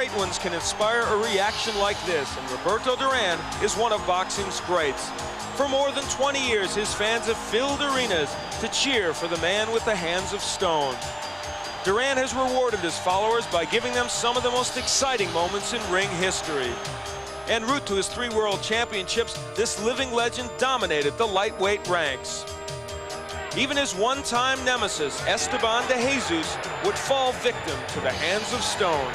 great ones can inspire a reaction like this, and Roberto Duran is one of boxing's greats. For more than 20 years, his fans have filled arenas to cheer for the man with the hands of stone. Duran has rewarded his followers by giving them some of the most exciting moments in ring history. En route to his 3 world championships, this living legend dominated the lightweight ranks. Even his one-time nemesis, Esteban de Jesus, would fall victim to the hands of stone.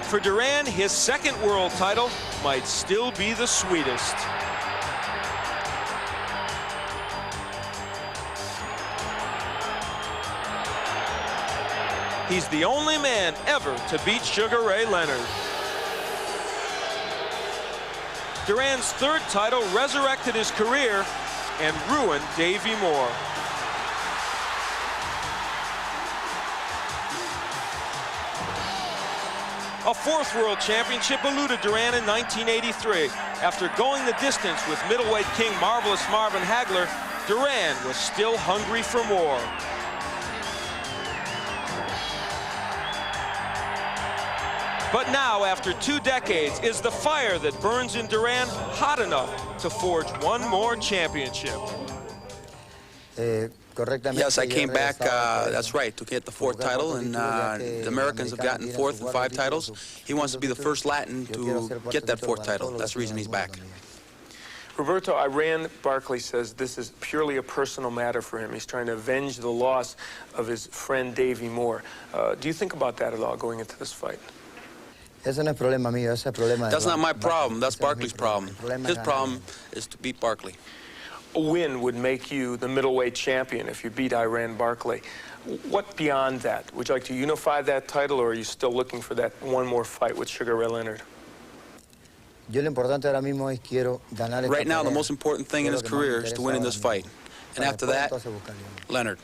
For Duran, his 2nd world title might still be the sweetest. He's the only man ever to beat Sugar Ray Leonard. Duran's 3rd title resurrected his career and ruined Davey Moore. A 4th world championship eluded Duran in 1983. After going the distance with middleweight king Marvelous Marvin Hagler, Duran was still hungry for more. But now, after 2 decades, is the fire that burns in Duran hot enough to forge one more championship? Yes, I came back, that's right, to get the 4th title, and the Americans have gotten 4th and 5 titles. He wants to be the first Latin to get that 4th title. That's the reason he's back. Roberto, Barkley says this is purely a personal matter for him. He's trying to avenge the loss of his friend Davey Moore. Do you think about that at all going into this fight? That's not my problem. That's Barkley's problem. His problem is to beat Barkley. A win would make you the middleweight champion if you beat Barkley. What beyond that? Would you like to unify that title, or are you still looking for that one more fight with Sugar Ray Leonard? Right now, the most important thing in his career is to win in this fight. And after that, Leonard.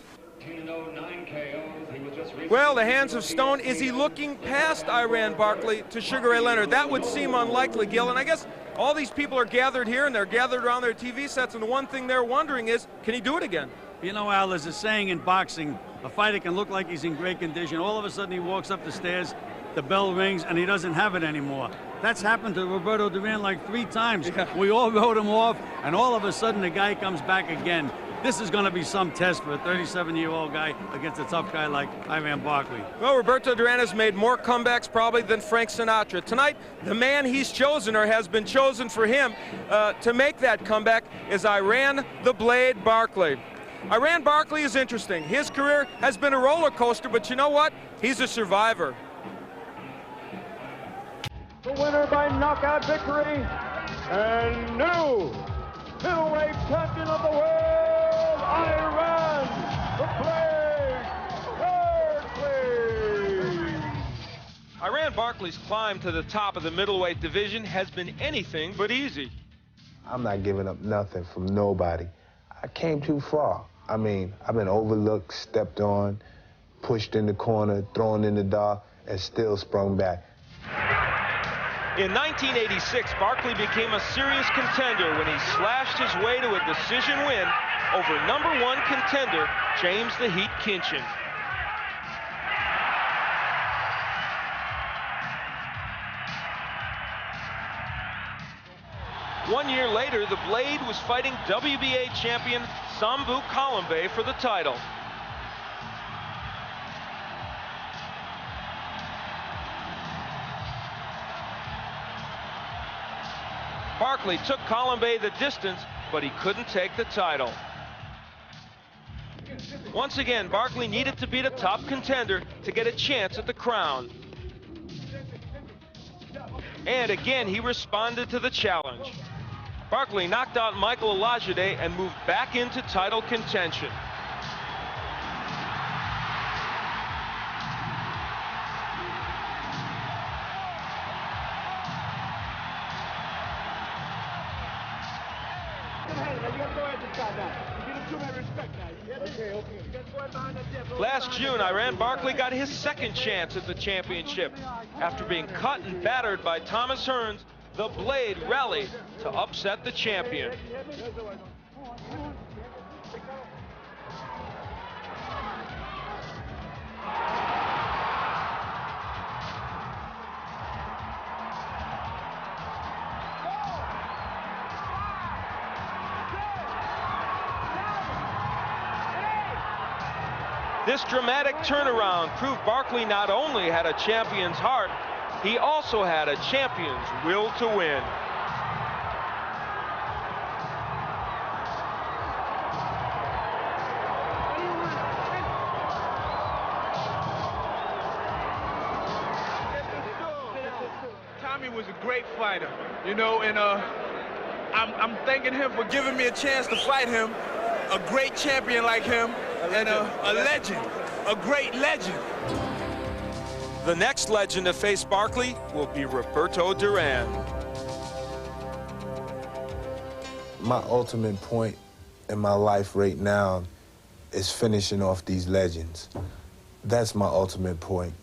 Well, the hands of stone, is he looking past Barkley to Sugar Ray Leonard? That would seem unlikely, Gil, and I guess all these people are gathered here, and they're gathered around their TV sets, and the one thing they're wondering is, can he do it again? You know, Al, there's a saying in boxing, a fighter can look like he's in great condition. All of a sudden, he walks up the stairs, the bell rings, and he doesn't have it anymore. That's happened to Roberto Duran like 3 times. Yeah. We all wrote him off, and all of a sudden, the guy comes back again. This is going to be some test for a 37-year-old guy against a tough guy like Barkley. Well, Roberto Duran has made more comebacks probably than Frank Sinatra. Tonight, the man he's chosen, or has been chosen for him, to make that comeback is Iran the Blade Barkley. Barkley is interesting. His career has been a roller coaster, but you know what? He's a survivor. The winner by knockout victory, and new middleweight champion of the world, Iran the Blade Barkley. Barkley's climb to the top of the middleweight division has been anything but easy. I'm not giving up nothing from nobody. I came too far. I mean, I've been overlooked, stepped on, pushed in the corner, thrown in the dark, and still sprung back. In 1986, Barkley became a serious contender when he slashed his way to a decision win over #1 contender James the Heat Kinchin. One year later, the Blade was fighting WBA champion Sambu Kalambe for the title. Barkley took Kalambe the distance, but he couldn't take the title. Once again, Barkley needed to beat a top contender to get a chance at the crown. And again, he responded to the challenge. Barkley knocked out Michael Olajide and moved back into title contention. Last June, Barkley got his 2nd chance at the championship. After being cut and battered by Thomas Hearns, The Blade rallied to upset the champion. This dramatic turnaround proved Barkley not only had a champion's heart, he also had a champion's will to win. Tommy was a great fighter, you know, and I'm thanking him for giving me a chance to fight him, a great champion like him, and a legend, a great legend. The next legend to face Barkley will be Roberto Duran. My ultimate point in my life right now is finishing off these legends. That's my ultimate point.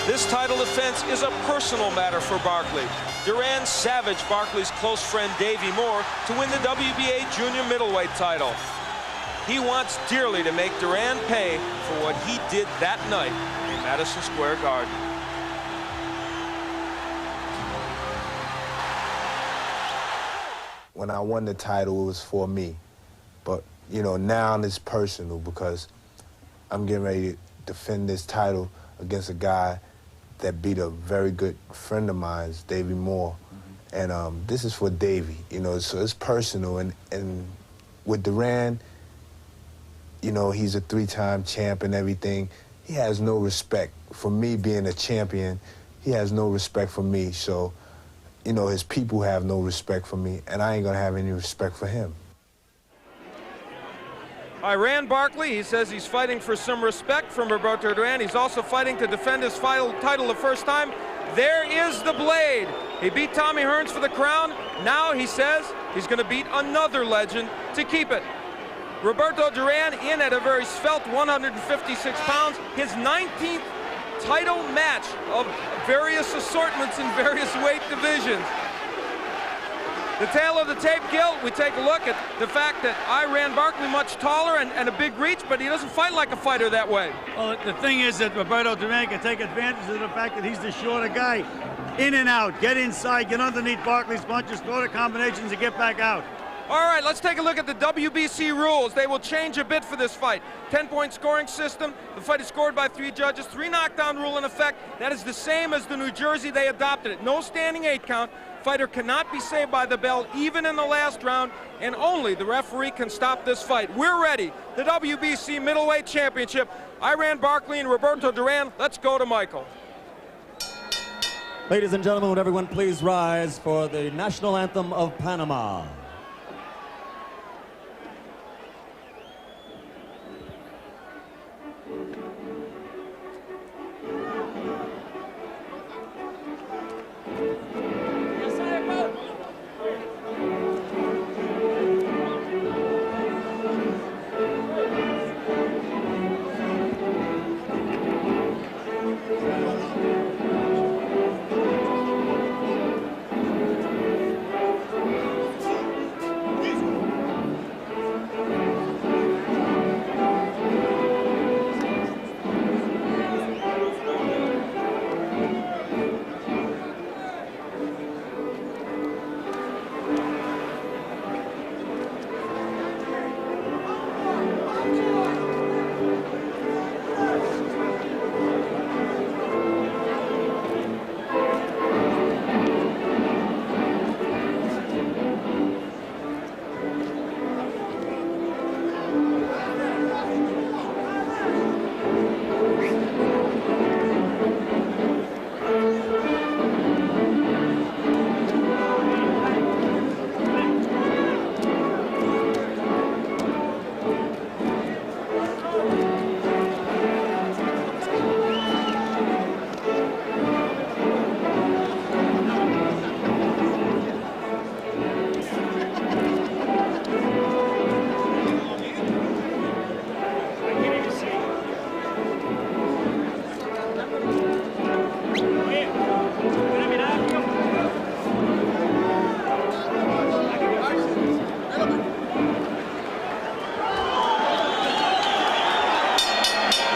This title defense is a personal matter for Barkley. Duran savaged Barkley's close friend Davey Moore to win the WBA junior middleweight title. He wants dearly to make Duran pay for what he did that night in Madison Square Garden. When I won the title, it was for me. But, you know, now it's personal because I'm getting ready to defend this title against a guy that beat a very good friend of mine, Davey Moore. And this is for Davey, you know, so it's personal. And with Duran, you know, he's a three-time champ and everything. He has no respect for me being a champion. He has no respect for me. So, you know, his people have no respect for me, and I ain't gonna have any respect for him. Iran Barkley, he says he's fighting for some respect from Roberto Duran. He's also fighting to defend his title the first time. There is the Blade. He beat Tommy Hearns for the crown. Now he says he's gonna beat another legend to keep it. Roberto Duran in at a very svelte 156 pounds, his 19th title match of various assortments in various weight divisions. The tail of the tape, Gil, we take a look at the fact that Iran Barkley much taller and a big reach, but he doesn't fight like a fighter that way. Well, the thing is that Roberto Duran can take advantage of the fact that he's the shorter guy. In and out, get inside, get underneath Barkley's punches, throw the combinations and get back out. All right, let's take a look at the WBC rules. They will change a bit for this fight. 10-point scoring system. The fight is scored by 3 judges. 3 knockdown rule in effect. That is the same as the New Jersey. They adopted it. No standing 8 count. Fighter cannot be saved by the bell even in the last round, and only the referee can stop this fight. We're ready. The WBC Middleweight Championship. Iran Barkley and Roberto Duran. Let's go to Michael. Ladies and gentlemen, would everyone please rise for the national anthem of Panama.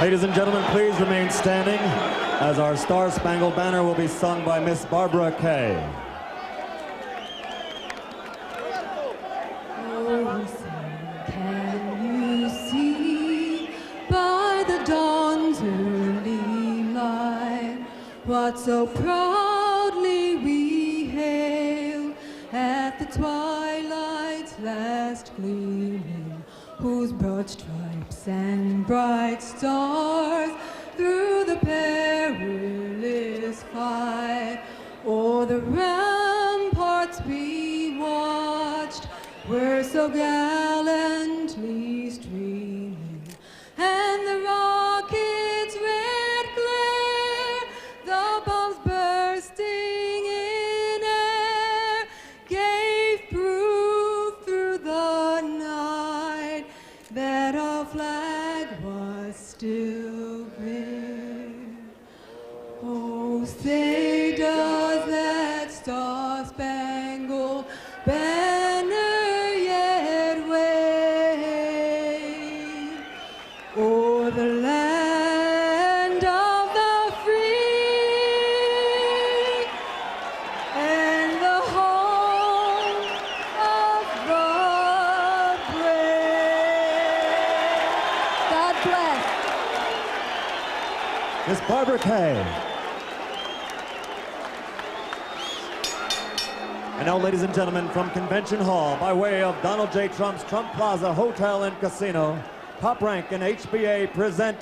Ladies and gentlemen, please remain standing as our Star-Spangled Banner will be sung by Miss Barbara Kay. Oh, son, can you see by the dawn's early light what so proudly we hail at the twilight's last gleaming, whose broad stripes and bright stars through the perilous fight o'er the ramparts we watched were so gallantly streaming, and the rockets' red glare, the bombs bursting in air, gave proof through the night that our flag was still there. Oh, say does that star-spangled banner yet wave o'er the land of the free and the home of the brave. God bless. Miss Barbara Kay. And now, ladies and gentlemen, from Convention Hall, by way of Donald J. Trump's Trump Plaza Hotel and Casino, Top Rank and HBA present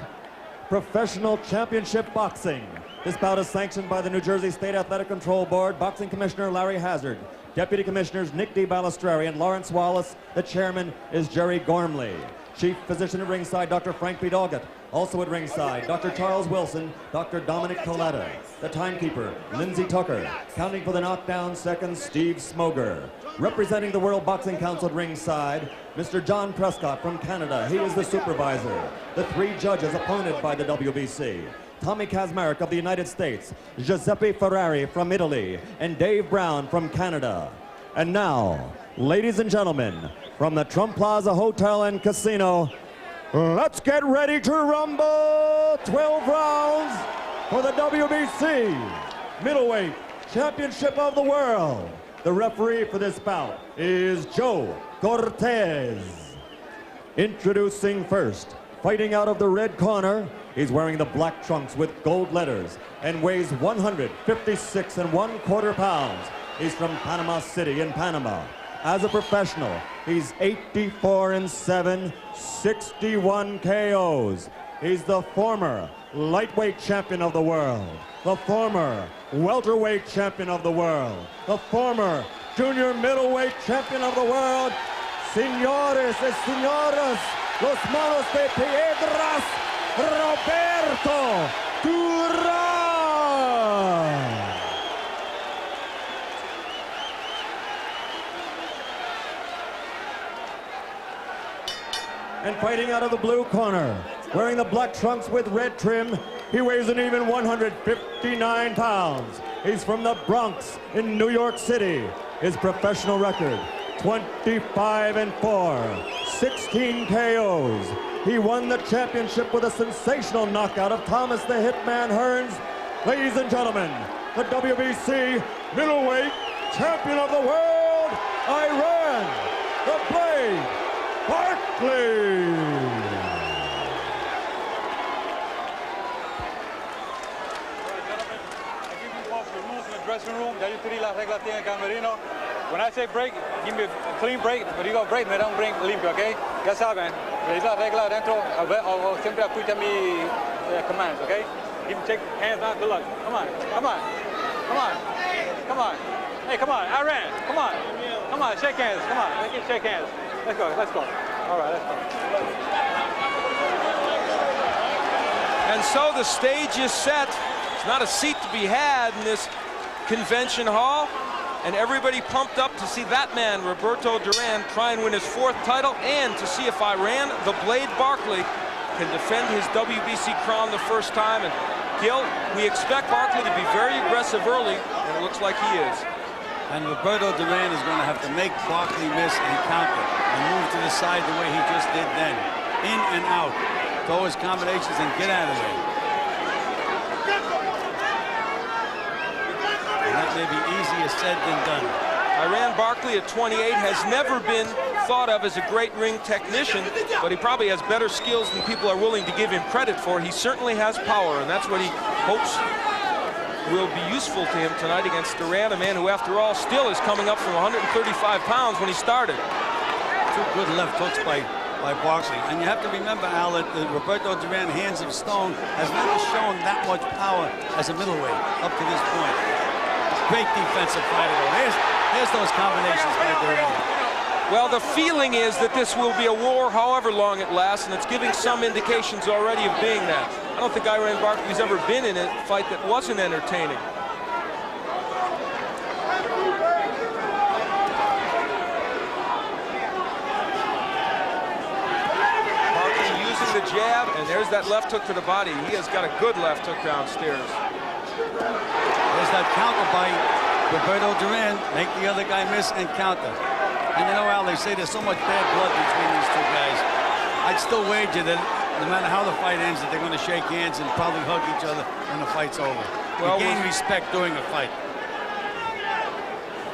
Professional Championship Boxing. This bout is sanctioned by the New Jersey State Athletic Control Board, Boxing Commissioner Larry Hazard, Deputy Commissioners Nick D. Balistreri and Lawrence Wallace. The chairman is Jerry Gormley. Chief Physician at ringside, Dr. Frank B. Doggett. Also at ringside, Dr. Charles Wilson, Dr. Dominic Coletta. The timekeeper, Lindsey Tucker. Counting for the knockdown seconds, Steve Smoger. Representing the World Boxing Council at ringside, Mr. John Prescott from Canada. He is the supervisor. The three judges appointed by the WBC. Tommy Kazmarek of the United States, Giuseppe Ferrari from Italy, and Dave Brown from Canada. And now, ladies and gentlemen, from the Trump Plaza Hotel and Casino, let's get ready to rumble. 12 rounds for the WBC Middleweight Championship of the World. The referee for this bout is Joe Cortez. Introducing first, fighting out of the red corner, he's wearing the black trunks with gold letters and weighs 156 1/4 pounds. He's from Panama City in Panama. As a professional, he's 84-7, 61 KOs. He's the former lightweight champion of the world, the former welterweight champion of the world, the former junior middleweight champion of the world. Señores y señoras, los manos de piedras, Roberto Duran. And fighting out of the blue corner, wearing the black trunks with red trim, he weighs an even 159 pounds. He's from the Bronx in New York City. His professional record, 25-4, 16 KOs. He won the championship with a sensational knockout of Thomas the Hitman Hearns. Ladies and gentlemen, the WBC middleweight champion of the world, Iran, the Blade, Barkley. Dressing room, ya yo te di las reglas aquí en el camerino. When I say break, give me a clean break. But you go break, me da un break limpio, ¿ok? Ya saben, le di las reglas adentro, o siempre escucha mi commands, ¿ok? Give me, take hands down, good luck. Come on, come on, come on, come on. Hey, come on, Iran, come on. Come on, shake hands, come on, let's shake hands. Let's go, let's go. All right, let's go. And so the stage is set. There's not a seat to be had in this convention hall, and everybody pumped up to see that man, Roberto Duran, try and win his 4th title, and to see if Iran, the Blade Barkley, can defend his WBC crown the first time. And Gil, we expect Barkley to be very aggressive early, and it looks like he is. And Roberto Duran is going to have to make Barkley miss and counter and move to the side the way he just did then. In and out. throw his combinations and get out of there. And that may be easier said than done. Iran Barkley at 28 has never been thought of as a great ring technician, but he probably has better skills than people are willing to give him credit for. He certainly has power, and that's what he hopes will be useful to him tonight against Duran, a man who, after all, still is coming up from 135 pounds when he started. Two good left hooks by Barkley. And you have to remember, Al, that the Roberto Duran hands of stone has never shown that much power as a middleweight up to this point. Great defensive fighter, though. There's those combinations by Duran. Well, the feeling is that this will be a war however long it lasts, and it's giving some indications already of being that. I don't think Iran Barkley's ever been in a fight that wasn't entertaining. Barkley using the jab, and there's that left hook to the body. He has got a good left hook downstairs. There's that counter by Roberto Duran. Make the other guy miss and counter. And you know, Al, they say there's so much bad blood between these two guys. I'd still wager that no matter how the fight ends, that they're going to shake hands and probably hug each other when the fight's over. Well, you gain respect during a fight.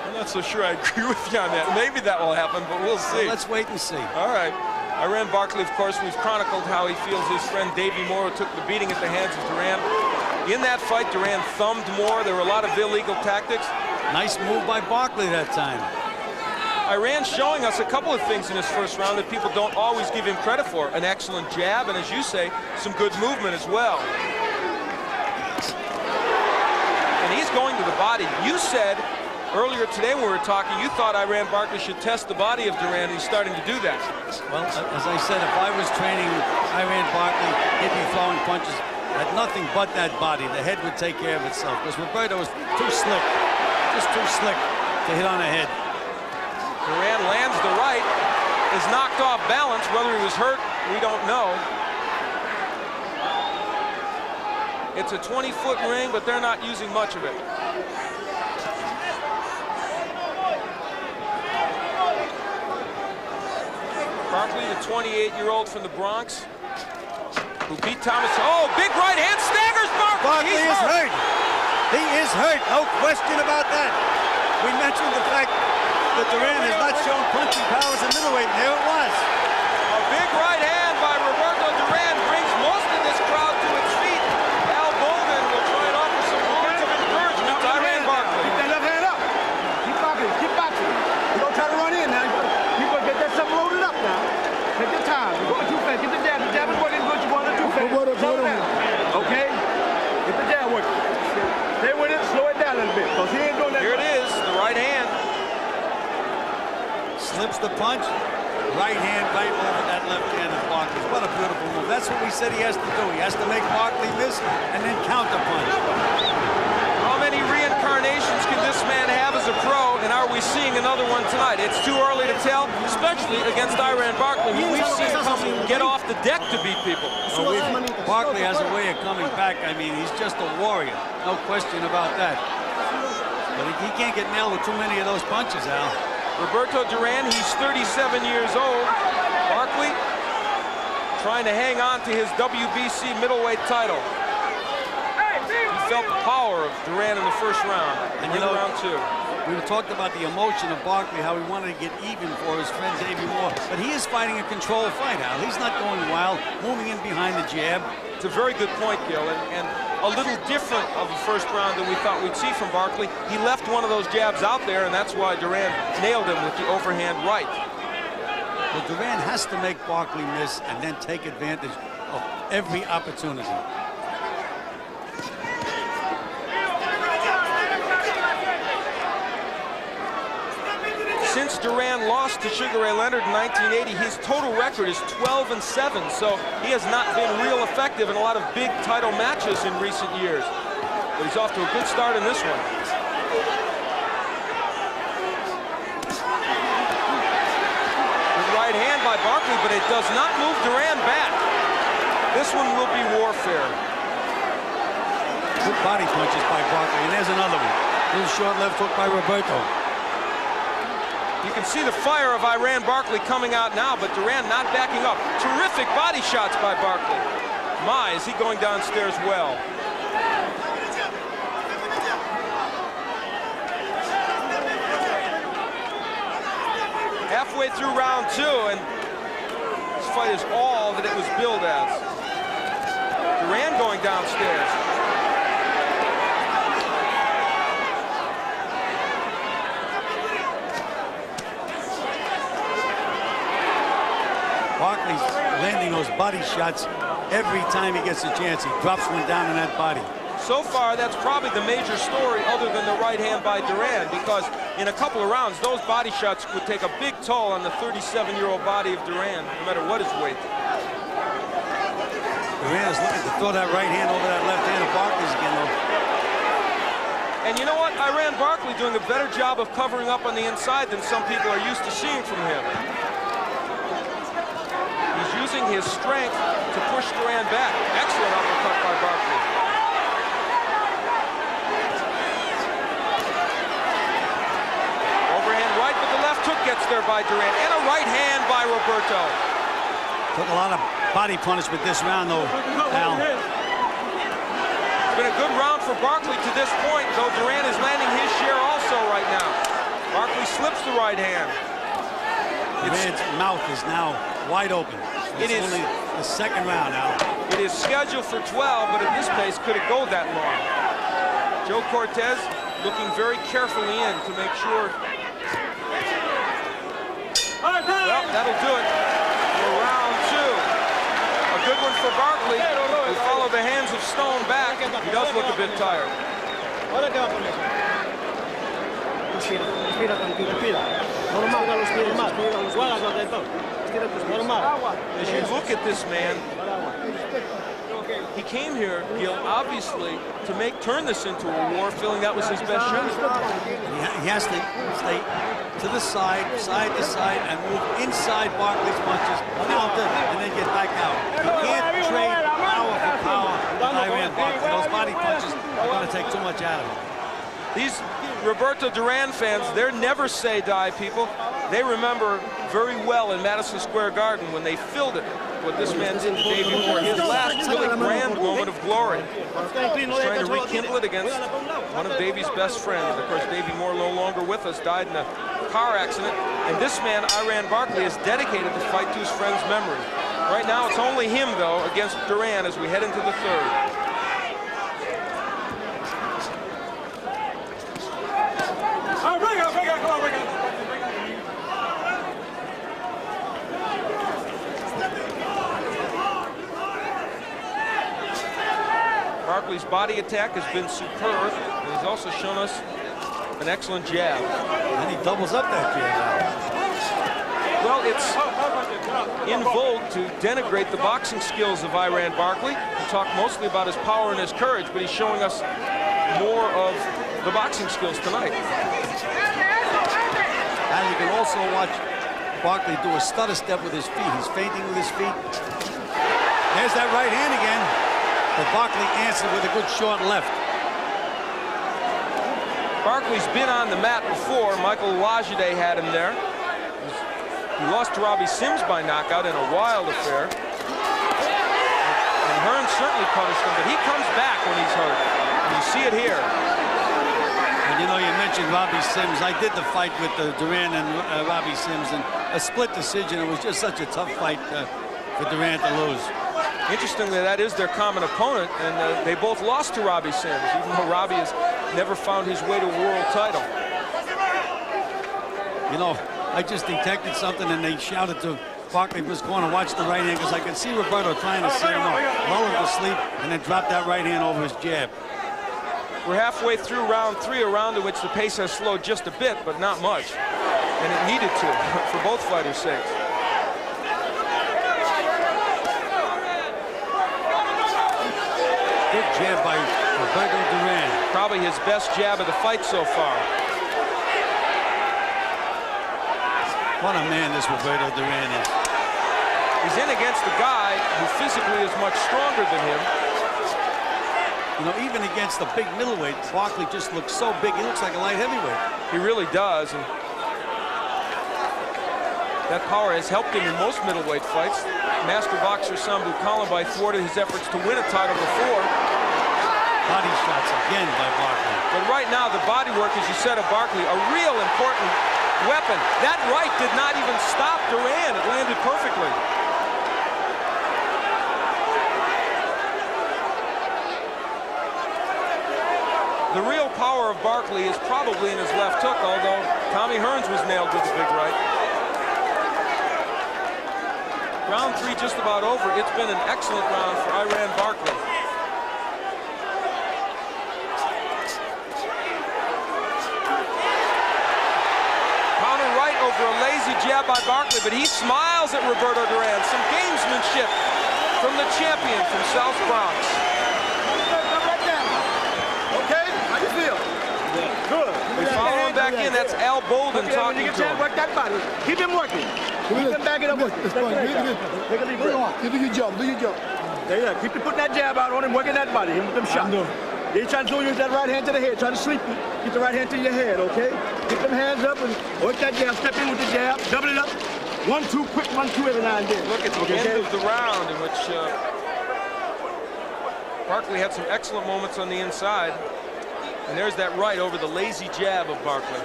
I'm not so sure I agree with you on that. Maybe that will happen, but we'll see. Well, let's wait and see. All right. Iran Barkley, of course, we've chronicled how he feels his friend Davey Moore took the beating at the hands of Duran. In that fight, Duran thumbed Moore. There were a lot of illegal tactics. Nice move by Barkley that time. Iran's showing us a couple of things in his first round that people don't always give him credit for. An excellent jab, and as you say, some good movement as well. And he's going to the body. You said earlier today when we were talking, you thought Iran Barkley should test the body of Duran, and he's starting to do that. Well, as I said, if I was training Iran Barkley, he'd be throwing punches at nothing but that body. The head would take care of itself, because Roberto was too slick, just too slick to hit on the head. Duran lands the right, is knocked off balance. Whether he was hurt, we don't know. It's a 20-foot ring, but they're not using much of it. Barkley, the 28-year-old from the Bronx, who beat Thomas. Oh, big right hand, staggers Barkley. Barkley is hurt. He is hurt, no question about that. We mentioned the fact that Duran has not shown punching power as a middleweight, and there it was. A big right hand by Roberto Duran brings most of this crowd to its feet. Al Bowman will try and offer some words of encouragement to Iran Barkley. Keep that left hand up. Keep boxing, keep boxing. You don't try to run in now. You gotta get that stuff loaded up now. Take your time. You're going too fast. Get the jab. The jab is working good. You want to do fast. Slow it down. Okay? Get the jab working. Stay with it. Slow it down a little bit. Because he ain't doing that. Here it is, the right hand. Slips the punch, right hand right over that left hand of Barkley. What a beautiful move. That's what we said he has to do. He has to make Barkley miss and then counter punch. How many reincarnations can this man have as a pro, and are we seeing another one tonight? It's too early to tell, especially against Iran Barkley, who we've seen come get off the deck to beat people. Well, Barkley has a way of coming back. I mean, he's just a warrior. No question about that. But he can't get nailed with too many of those punches, Al. Roberto Duran, he's 37 years old. Barkley trying to hang on to his WBC middleweight title. He felt the power of Duran in the first round, and you know, round two. We talked about the emotion of Barkley, how he wanted to get even for his friend Davey Moore, but he is fighting a controlled fight, Al. He's not going wild, moving in behind the jab. It's a very good point, Gil, and a little different of the first round than we thought we'd see from Barkley. He left one of those jabs out there, and that's why Duran nailed him with the overhand right. But Duran has to make Barkley miss and then take advantage of every opportunity. Since Duran lost to Sugar Ray Leonard in 1980, his total record is 12-7, so he has not been real effective in a lot of big title matches in recent years. But he's off to a good start in this one. Good right hand by Barkley, but it does not move Duran back. This one will be warfare. Good body punches by Barkley, and there's another one. Little short left hook by Roberto. You can see the fire of Iran Barkley coming out now, but Duran not backing up. Terrific body shots by Barkley. My, is he going downstairs well. Halfway through round 2, and this fight is all that it was billed as. Duran going downstairs. Barkley's landing those body shots every time he gets a chance. He drops one down in that body. So far, that's probably the major story other than the right hand by Duran, because in a couple of rounds, those body shots would take a big toll on the 37-year-old body of Duran, no matter what his weight. Duran is looking to throw that right hand over that left hand of Barkley's again, though. And you know what? Iran Barkley doing a better job of covering up on the inside than some people are used to seeing from him. He's using his strength to push Duran back. Excellent uppercut by Barkley. Overhand right, but the left hook gets there by Duran. And a right hand by Roberto. Took a lot of body punishment this round, though, Al. It's been a good round for Barkley to this point, though Duran is landing his share also right now. Barkley slips the right hand. Duran's mouth is now wide open. It's only the second round now. It is scheduled for 12, but at this pace, could it go that long? Joe Cortez looking very carefully in to make sure. Well, that'll do it for round 2. A good one for Barkley. We follow the hands of Stone back. He does look a bit tired. As you look at this man, he came here, Gil, obviously, to turn this into a war, feeling that was his best shot. He has to stay to the side, side to side, and move inside Barkley's punches, counter, and then get back out. You can't trade power for power with Iran Barkley. Those body punches are going to take too much out of him. These Roberto Duran fans, they're never say die people. They remember very well in Madison Square Garden when they filled it, what this man did to Davey Moore, his last really grand moment of glory. He's trying to rekindle it against one of Davey's best friends. Of course, Davey Moore, no longer with us, died in a car accident. And this man, Iran Barkley, is dedicated to fight to his friend's memory. Right now, it's only him, though, against Duran as we head into the 3rd. Barkley's body attack has been superb, and he's also shown us an excellent jab. And he doubles up that jab. Well, it's in vogue to denigrate the boxing skills of Iran Barkley. We talk mostly about his power and his courage, but he's showing us more of the boxing skills tonight. And you can also watch Barkley do a stutter step with his feet. He's feinting with his feet. There's that right hand again. But Barkley answered with a good short left. Barkley's been on the mat before. Michael Lajide had him there. He lost to Robbie Sims by knockout in a wild affair. And Hearn certainly punished him, but he comes back when he's hurt. And you see it here. And you know, you mentioned Robbie Sims. I did the fight with Duran and Robbie Sims, and a split decision. It was just such a tough fight for Duran to lose. Interestingly, that is their common opponent, and they both lost to Robbie Sims, even though Robbie has never found his way to a world title. You know, I just detected something, and they shouted to Barkley from his corner, watch the right hand, because I can see Roberto trying to set him up, lull him to sleep, and then drop that right hand over his jab. We're halfway through round 3, a round in which the pace has slowed just a bit, but not much. And it needed to, for both fighters' sakes. Good jab by Roberto Duran. Probably his best jab of the fight so far. What a man this Roberto Duran is. He's in against a guy who physically is much stronger than him. You know, even against the big middleweight, Barkley just looks so big. He looks like a light heavyweight. He really does. And That power has helped him in most middleweight fights. Master boxer Sambu Kalambai thwarted his efforts to win a title before. Body shots again by Barkley. But right now, the body work, as you said, of Barkley, a real important weapon. That right did not even stop Duran. It landed perfectly. The real power of Barkley is probably in his left hook, although Tommy Hearns was nailed with a big right. Round 3 just about over. It's been an excellent round for Iran Barkley. Counter right over a lazy jab by Barkley, but he smiles at Roberto Duran. Some gamesmanship from the champion from South Bronx. Okay, how you feel? Good. We follow him back in. That's Al Bolden talking to him. Work that body. Keep him working. Keep him backing up. Take a deep breath. Do your job. Do your job. Yeah. Keep putting that jab out on him, working that body. Him with them shots. They trying to use that right hand to the head. Try to sleep. Keep the right hand to your head, okay? Keep them hands up and work that jab. Step in with the jab. Double it up. 1-2, quick 1-2 every now and then. Look at the end of the round in which Barkley had some excellent moments on the inside. And there's that right over the lazy jab of Barkley.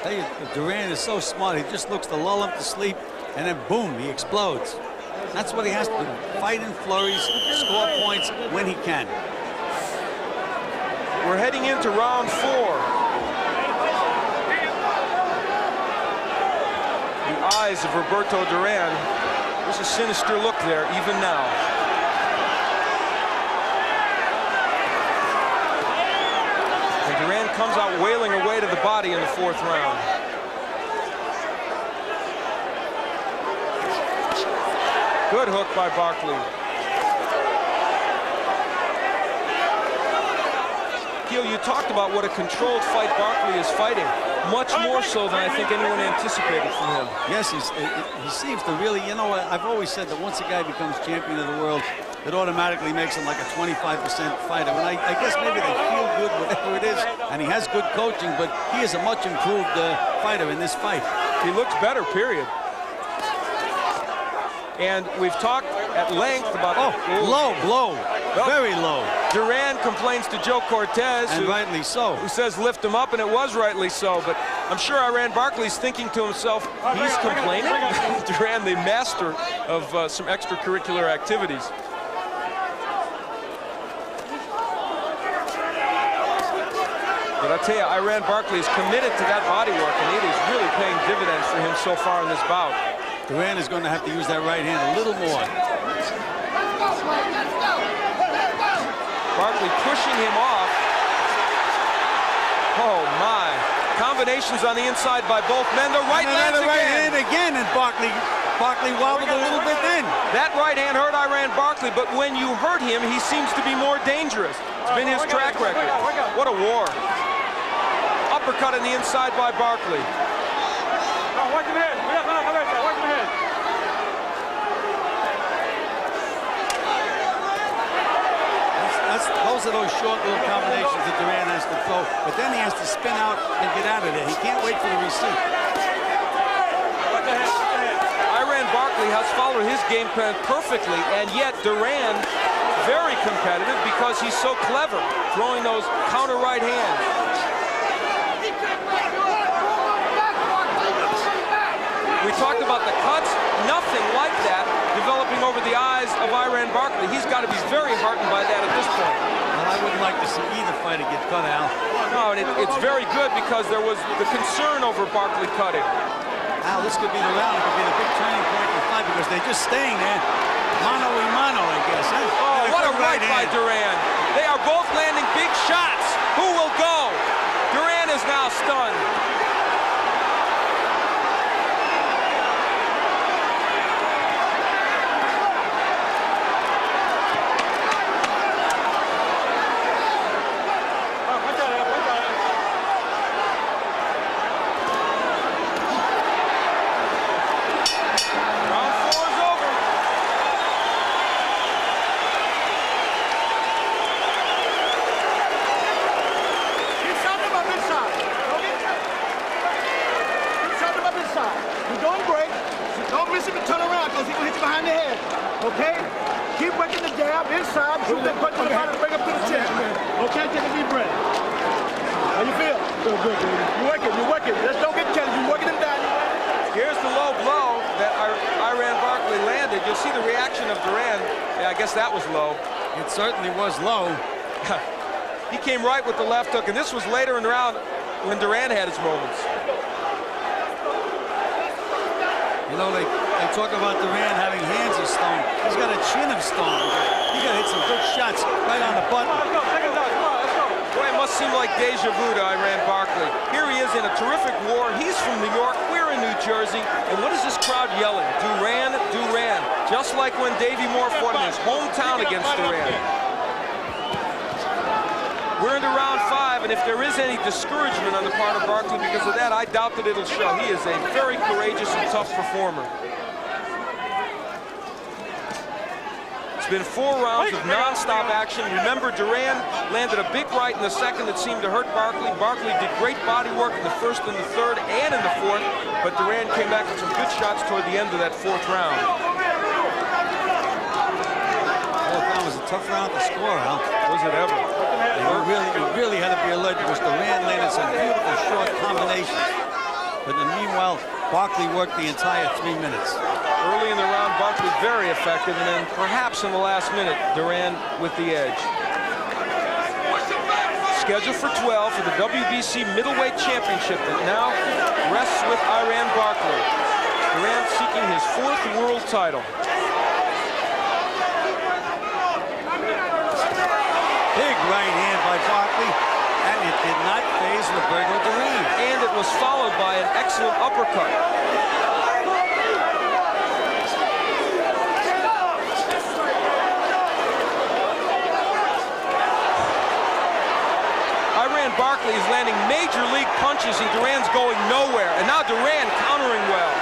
Hey, Duran is so smart. He just looks to lull him to sleep, and then boom, he explodes. That's what he has to do. Fight in flurries, score points when he can. We're heading into round 4. The eyes of Roberto Duran. There's a sinister look there, even now. And Duran comes out wailing away to the body in the 4th round. Good hook by Barkley. Gil, you talked about what a controlled fight Barkley is fighting, much more so than I think anyone anticipated from him. Yes, he seems to really, you know, I've always said that once a guy becomes champion of the world, it automatically makes him like a 25% fighter. And I guess maybe they feel good, whatever it is, and he has good coaching, but he is a much improved fighter in this fight. He looks better, period. And we've talked at length about... low blow. Very low. Duran complains to Joe Cortez. And rightly so. Who says lift him up, and it was rightly so. But I'm sure Iran Barkley's thinking to himself, he's complaining. Duran, the master of some extracurricular activities. But I tell you, Iran Barkley is committed to that body work, and it is really paying dividends for him so far in this bout. Duran is going to have to use that right hand a little more. Barkley pushing him off. Oh my. Combinations on the inside by both men. The right lands again. Right hand again, and Barkley wobbled a little bit then. That right hand hurt Iran Barkley, but when you hurt him, he seems to be more dangerous. It's been his track record. What a war. Uppercut on the inside by Barkley. Watch him head. Watch him head. Those are those short little combinations that Duran has to throw, but then he has to spin out and get out of there. He can't wait for the receipt. Iran Barkley has followed his game plan perfectly, and yet Duran very competitive because he's so clever throwing those counter right hands. We talked about the cuts, nothing like that developing over the eyes of Iran Barkley. He's got to be very heartened by that at this point. Well, I wouldn't like to see either fighter get cut, Al. No, and it's very good because there was the concern over Barkley cutting. Al, this could be the round. It could be the big turning point in the fight because they're just staying there. Mano a mano, I guess. Huh? Oh, what a right by Duran. They are both landing big shots. Who will go? Duran is now stunned. Keep working the jab inside. Shoot that punch to the body to bring up to the chin. Okay, take a deep breath. How you feel? Feel good, baby. You're working, you're working. Just don't get careless. You're working him down. Here's the low blow that Iran Barkley landed. You'll see the reaction of Duran. Yeah, I guess that was low. It certainly was low. He came right with the left hook, and this was later in the round when Duran had his moments. You know, they talk about Duran having hands of stone. He's got a chin of stone. He got to hit some good shots right on the button. Boy, it must seem like deja vu to Iran Barkley. Here he is in a terrific war. He's from New York. We're in New Jersey. And what is this crowd yelling? Duran, Duran. Just like when Davey Moore fought in his hometown against Duran. We're into round 5, and if there is any discouragement on the part of Barkley because of that, I doubt that it'll show. He is a very courageous and tough performer. It's been 4 rounds of non-stop action. Remember, Duran landed a big right in the second that seemed to hurt Barkley. Barkley did great body work in the first and the third and in the fourth, but Duran came back with some good shots toward the end of that 4th round. Well, that was a tough round to score, Al. Was it ever? You really had to be alert because Duran landed some beautiful short combinations. But in the meanwhile, Barkley worked the entire 3 minutes. Early in the round, Barkley very effective, and then perhaps in the last minute, Duran with the edge. Scheduled for 12 for the WBC Middleweight Championship that now rests with Iran Barkley. Duran seeking his 4th world title. Big right hand by Barkley, and it did not faze Roberto Duran. And it was followed by an excellent uppercut. Iran Barkley is landing major league punches, and Duran's going nowhere. And now Duran countering well.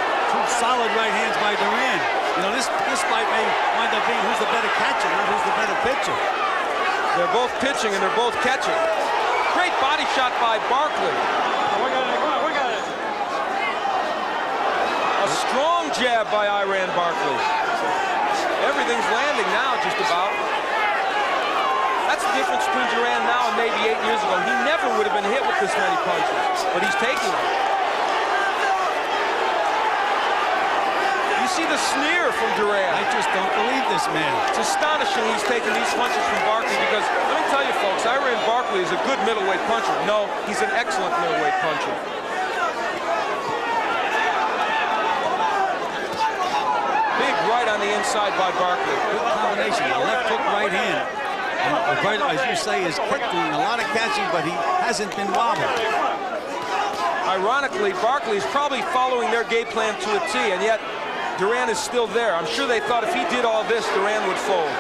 2 solid right hands by Duran. You know, this fight may wind up being who's the better catcher, not who's the better pitcher. They're both pitching and they're both catching. Great body shot by Barkley. A strong jab by Iran Barkley. Everything's landing now, just about. That's the difference between Duran now and maybe 8 years ago. He never would have been hit with this many punches, but he's taking them. You see the sneer from Duran. I just don't believe this man. It's astonishing he's taking these punches from Barkley because, let me tell you folks, Iran Barkley is a good middleweight puncher. No, he's an excellent middleweight puncher. Big right on the inside by Barkley. Good combination, a left hook, right hand. And Roberto, as you say, is doing a lot of catching, but he hasn't been wobbled. Ironically, Barkley is probably following their game plan to a T, and yet Duran is still there. I'm sure they thought if he did all this, Duran would fold.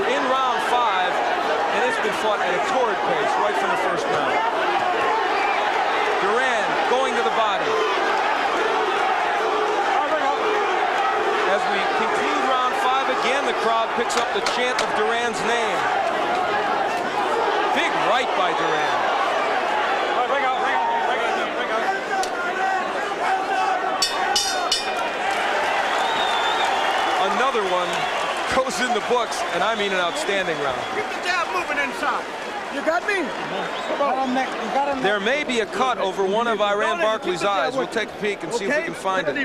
We're in round 5, and it's been fought at a torrid pace right from the first round. Duran going to the body. As we conclude round 5 again, the crowd picks up the chant of Duran's name. Big right by Duran. Another one goes in the books, and I mean an outstanding round. Keep the jab moving inside. You got me? Come on. There may be a cut over one of Iran Barkley's eyes. We'll take a peek and see if we can find it.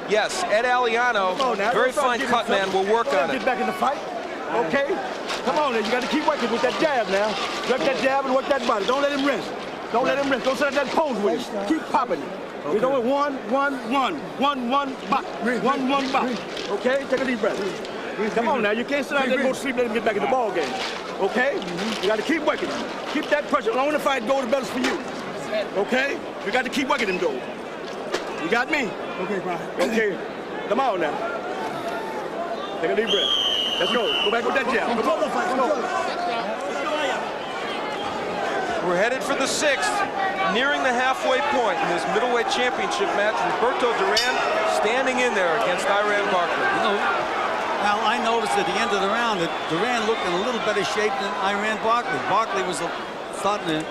Yes, Ed Aliano, very fine cut man, will work on it. Get back in the fight. Okay? Come on, then. You got to keep working with that jab now. Work that jab and work that body. Don't let him rest. Don't let him rest. Don't set that pose with him. Keep popping it. Okay. You know it. 1, 1, 1. 1, 1, bop. 1, 1, bop. Okay? Take a deep breath. Come on now. You can't sit down there and go to sleep. Let him get back in the ball game. Okay? You got to keep working. Keep that pressure. Long as the fight goes, the better's for you. Okay? You got to keep working him, though. You got me? Okay, fine. Okay. Come on now. Take a deep breath. Let's go. Go back with that jab. Let's go. We're headed for the 6th, nearing the halfway point in this middleweight championship match. Roberto Duran standing in there against Iran Barkley. You know, Al, I noticed at the end of the round that Duran looked in a little better shape than Iran Barkley. Barkley was starting to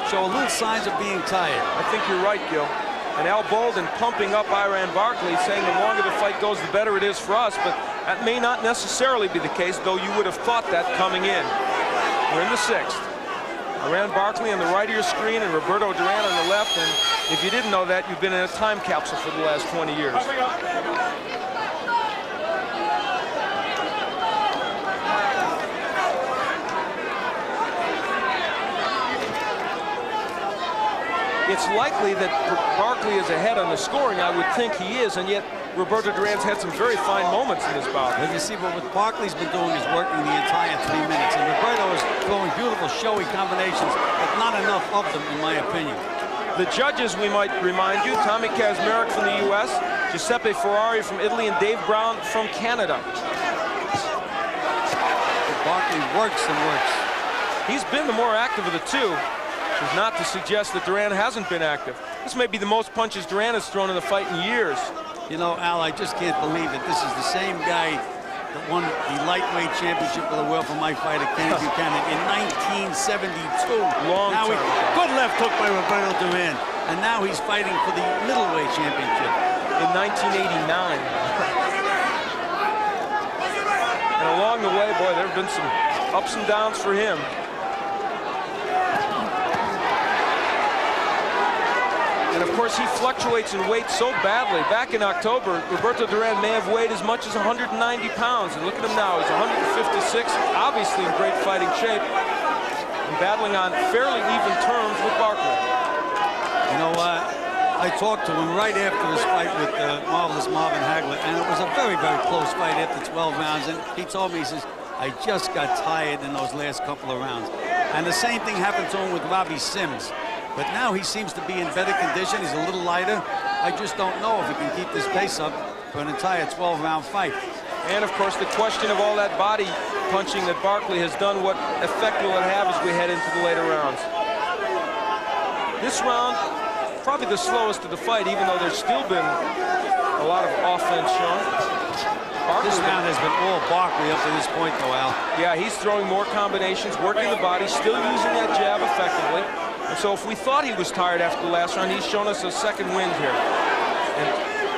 show a little signs of being tired. I think you're right, Gil. And Al Bolden pumping up Iran Barkley, saying the longer the fight goes, the better it is for us. But That may not necessarily be the case, though you would have thought that coming in. We're in the 6th. Iran Barkley on the right of your screen and Roberto Duran on the left. And if you didn't know that, you've been in a time capsule for the last 20 years. It's likely that Barkley is ahead on the scoring. I would think he is, and yet Roberto Duran's had some very fine moments in this bout. As you see, what Barkley's been doing is working the entire 3 minutes, and Roberto is throwing beautiful, showy combinations, but not enough of them, in my opinion. The judges, we might remind you, Tommy Kazmarek from the U.S., Giuseppe Ferrari from Italy, and Dave Brown from Canada. Barkley works and works. He's been the more active of the two. Is not to suggest that Duran hasn't been active. This may be the most punches Duran has thrown in the fight in years. You know, Al, I just can't believe that this is the same guy that won the lightweight championship of the world for my fighter, Kenny Buchanan, in 1972. Long time. Good left hook by Roberto Duran, and now he's fighting for the middleweight championship. In 1989. And along the way, boy, there have been some ups and downs for him. And of course, he fluctuates in weight so badly. Back in October, Roberto Duran may have weighed as much as 190 pounds. And look at him now, he's 156, obviously in great fighting shape, and battling on fairly even terms with Barkley. You know, I talked to him right after his fight with marvelous Marvin Hagler, and it was a very, very close fight after 12 rounds. And he told me, he says, I just got tired in those last couple of rounds. And the same thing happened to him with Robbie Sims. But now he seems to be in better condition. He's a little lighter. I just don't know if he can keep this pace up for an entire 12-round fight. And, of course, the question of all that body punching that Barkley has done, what effect will it have as we head into the later rounds? This round, probably the slowest of the fight, even though there's still been a lot of offense shown. This round has been all Barkley up to this point, though, Al. Yeah, he's throwing more combinations, working the body, still using that jab effectively. And so if we thought he was tired after the last round, he's shown us a second wind here.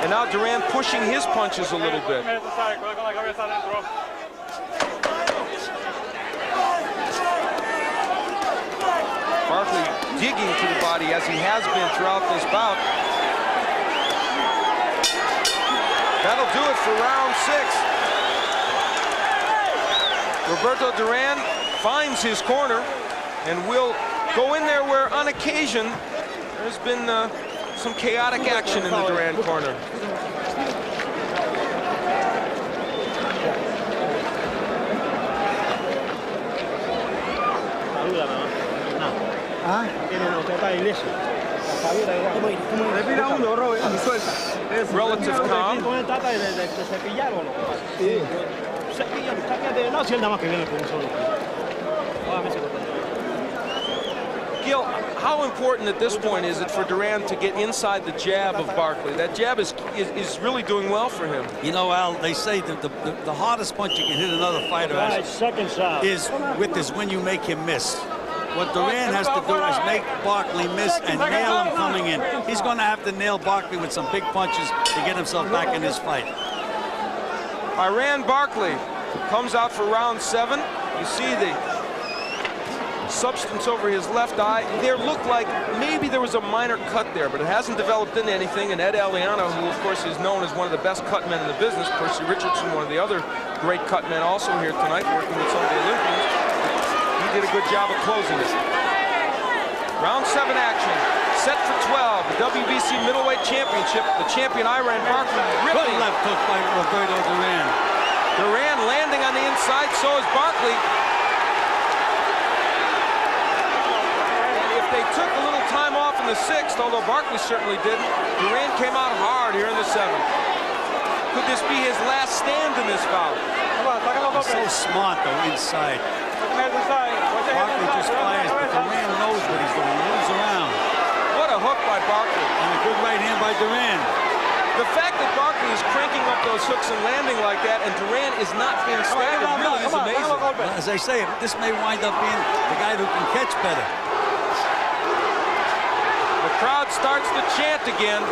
And now Duran pushing his punches a little bit. Barkley digging to the body as he has been throughout this bout. That'll do it for round 6. Roberto Duran finds his corner and will go in there where, on occasion, there's been some chaotic action in the Duran corner. Relative calm. Gil, how important at this point is it for Duran to get inside the jab of Barkley? That jab is really doing well for him. You know, Al, they say that the hardest punch you can hit another fighter is with this when you make him miss. What Duran has to do is make Barkley miss and nail him coming in. He's going to have to nail Barkley with some big punches to get himself back in this fight. Iran Barkley comes out for round 7. You see the substance over his left eye. There looked like maybe there was a minor cut there, but it hasn't developed into anything. And Ed Aliano, who of course is known as one of the best cut men in the business, Percy Richardson, one of the other great cut men, also here tonight working with some of the Olympians. He did a good job of closing it. Round 7 action. Set for 12, the WBC middleweight championship. The champion Iran Barkley ripping. Good left hook by Roberto Duran. Duran landing on the inside, so is Barkley. And if they took a little time off in the 6th, although Barkley certainly didn't, Duran came out hard here in the 7th. Could this be his last stand in this bout? He's so smart, though, inside. Barkley just fires, but Duran knows what he's doing. He moves around. What a hook by Barkley. And a good right hand by Duran. The fact that Barkley is cranking up those hooks and landing like that, and Duran is not being staggered, really is amazing. Well, as I say, this may wind up being the guy who can catch better. The crowd starts to chant again.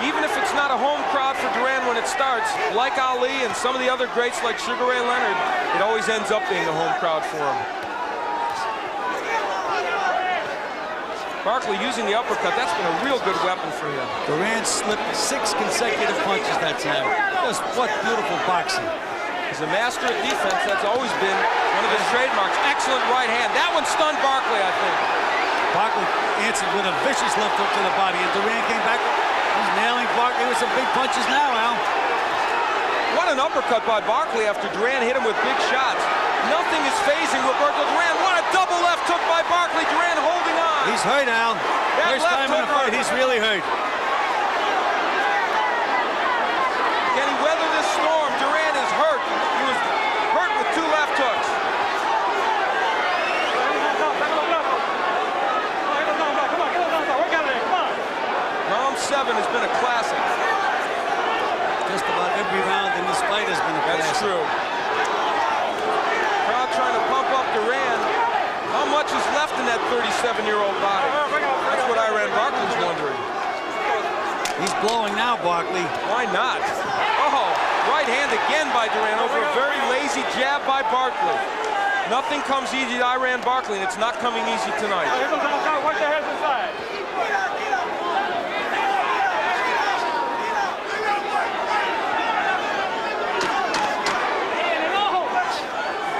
Even if it's not a home crowd for Duran when it starts, like Ali and some of the other greats like Sugar Ray Leonard, it always ends up being a home crowd for him. Barkley using the uppercut, that's been a real good weapon for him. Duran slipped 6 consecutive punches that time. Just what beautiful boxing. He's a master at defense. That's always been one of his trademarks. Excellent right hand. That one stunned Barkley, I think. Barkley answered with a vicious left hook to the body, and Duran came back. He's nailing Barkley with some big punches now, Al. What an uppercut by Barkley after Duran hit him with big shots. Nothing is phasing Roberto Duran. What a double left hook by Barkley. Duran holding on. He's hurt, Al. First time in a fight, he's really hurt. Can he weather this storm? Duran is hurt. He was hurt with 2 left hooks. Round 7 has been a classic. Just about every round in this fight has been a classic. That's true. Crowd trying to pump up Duran. How much is left in that 37-year-old body? That's what Iran Barkley's wondering. He's blowing now, Barkley. Why not? Oh, right hand again by Duran over a very lazy jab by Barkley. Nothing comes easy to Iran Barkley, and it's not coming easy tonight. Watch your heads inside.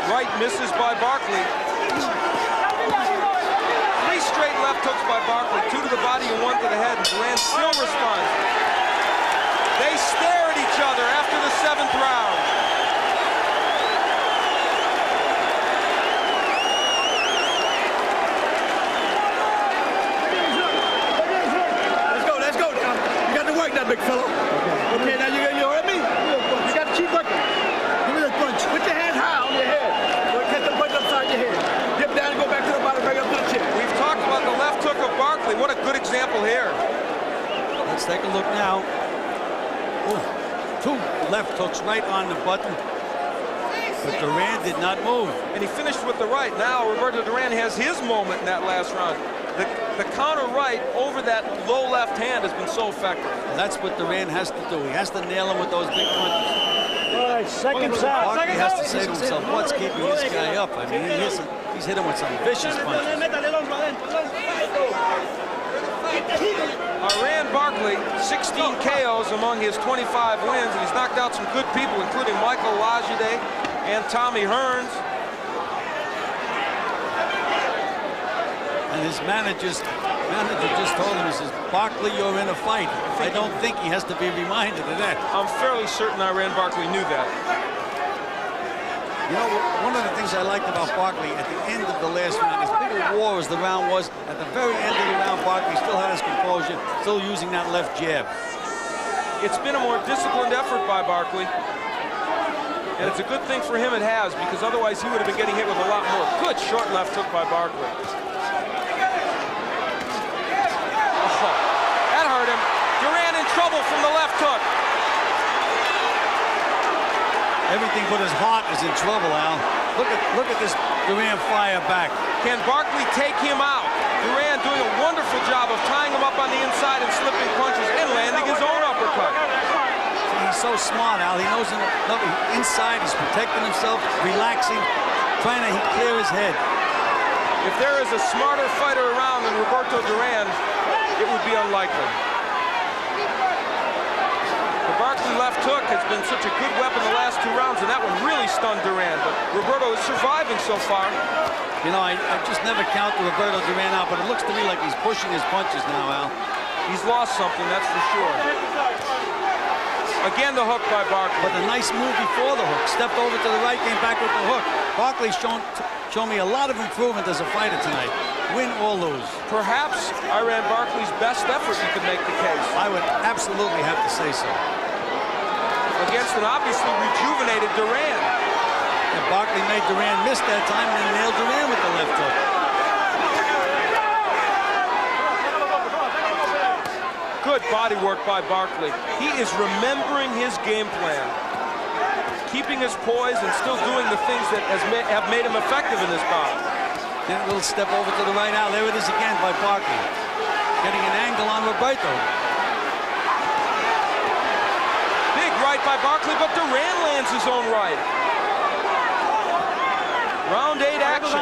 Right misses by Barkley. 3 straight left hooks by Barkley, 2 to the body and 1 to the head, and Duran still responds. They stare at each other after the 7th round. Let's go. You got to work that big fella. Okay, now you heard me? You got to keep working. Give me that punch. Put your hand high on your head. Catch the punch upside your head. Dip down and go back to the bottom, bring up to the chin. We've talked about the left hook of Barkley. What a good example here. Let's take a look now. Ooh, 2 left hooks right on the button. But Duran did not move. And he finished with the right. Now Roberto Duran has his moment in that last round. The counter right over that low left hand has been so effective. That's what Duran has to do. He has to nail him with those big punches. All right, seconds out. Barkley has to say to himself, what's keeping this guy up? I mean, he's hit him with some vicious punches. Iran Barkley, 16 KOs among his 25 wins, and he's knocked out some good people, including Michael Lajide and Tommy Hearns. And his manager just told him, he says, Barkley, you're in a fight. I don't think he has to be reminded of that. I'm fairly certain Iran Barkley knew that. You know, one of the things I liked about Barkley at the end of the last round, as big a war as the round was, at the very end of the round, Barkley still had his composure, still using that left jab. It's been a more disciplined effort by Barkley. And it's a good thing for him it has, because otherwise he would have been getting hit with a lot more. Good short left hook by Barkley. That hurt him. Duran in trouble from the left hook. Everything but his heart is in trouble, Al. Look at this Duran fire back. Can Barkley take him out? Duran doing a wonderful job of tying him up on the inside and slipping punches and landing his own uppercut. He's so smart, Al. He knows inside he's protecting himself, relaxing, trying to clear his head. If there is a smarter fighter around than Roberto Duran, it would be unlikely. The Barkley left hook has been such a good weapon the last 2 rounds, and that one really stunned Duran. But Roberto is surviving so far. You know, I just never count Roberto Duran out, but it looks to me like he's pushing his punches now, Al. He's lost something, that's for sure. Again, the hook by Barkley. But a nice move before the hook. Stepped over to the right, came back with the hook. Barkley's shown me a lot of improvement as a fighter tonight. Win or lose. Perhaps Iran Barkley's best effort, you could make the case. I would absolutely have to say so. Against an obviously rejuvenated Duran. And Barkley made Duran miss that time and then nailed Duran with the left hook. Good body work by Barkley. He is remembering his game plan. Keeping his poise and still doing the things that have made him effective in this bout. Then a little step over to the right now. There it is again by Barkley. Getting an angle on Roberto. by Barkley, but Duran lands his own right. Round 8 action.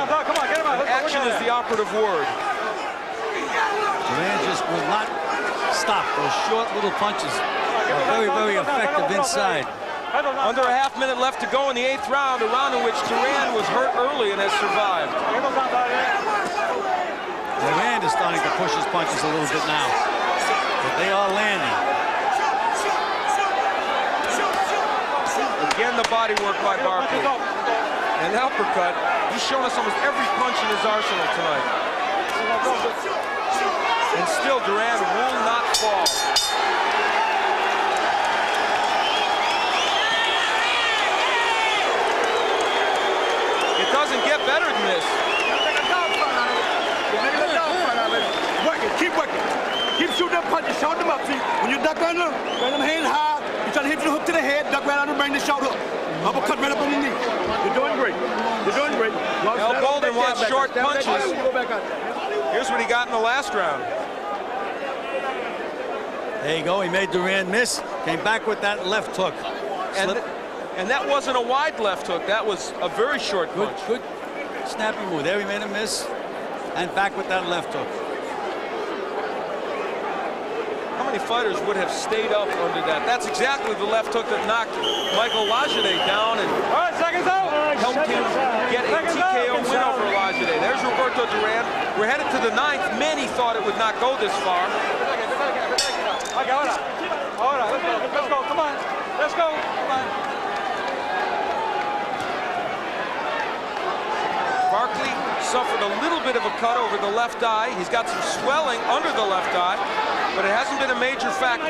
Action is the operative word. Duran just will not stop. Those short little punches are very, very effective inside. Under a half-minute left to go in the 8th round, a round in which Duran was hurt early and has survived. Duran is starting to push his punches a little bit now, but they are landing. Again, the body work by Barkley. An uppercut. He's shown us almost every punch in his arsenal tonight. And still, Duran will not fall. It doesn't get better than this. Work it, keep working. Keep shooting them punches, shout them up. See, when you duck under, bring them hands high. You try to hit the hook to the head, duck right under, bring the shout up. Uppercut right up on the knee. You're doing great. You're doing great. Now Golden wants short punches. Here's what he got in the last round. There you go. He made Duran miss. Came back with that left hook. And that wasn't a wide left hook. That was a very short punch. Good snappy move. There he made a miss. And back with that left hook. How many fighters would have stayed up under that? That's exactly the left hook that knocked Michael Lajide down and helped him get a TKO win over Lajide. There's Roberto Duran. We're headed to the 9th. Many thought it would not go this far. Let's go. Come on. Let's go. Come on. Barkley suffered a little bit of a cut over the left eye. He's got some swelling under the left eye, but it hasn't been a major factor. A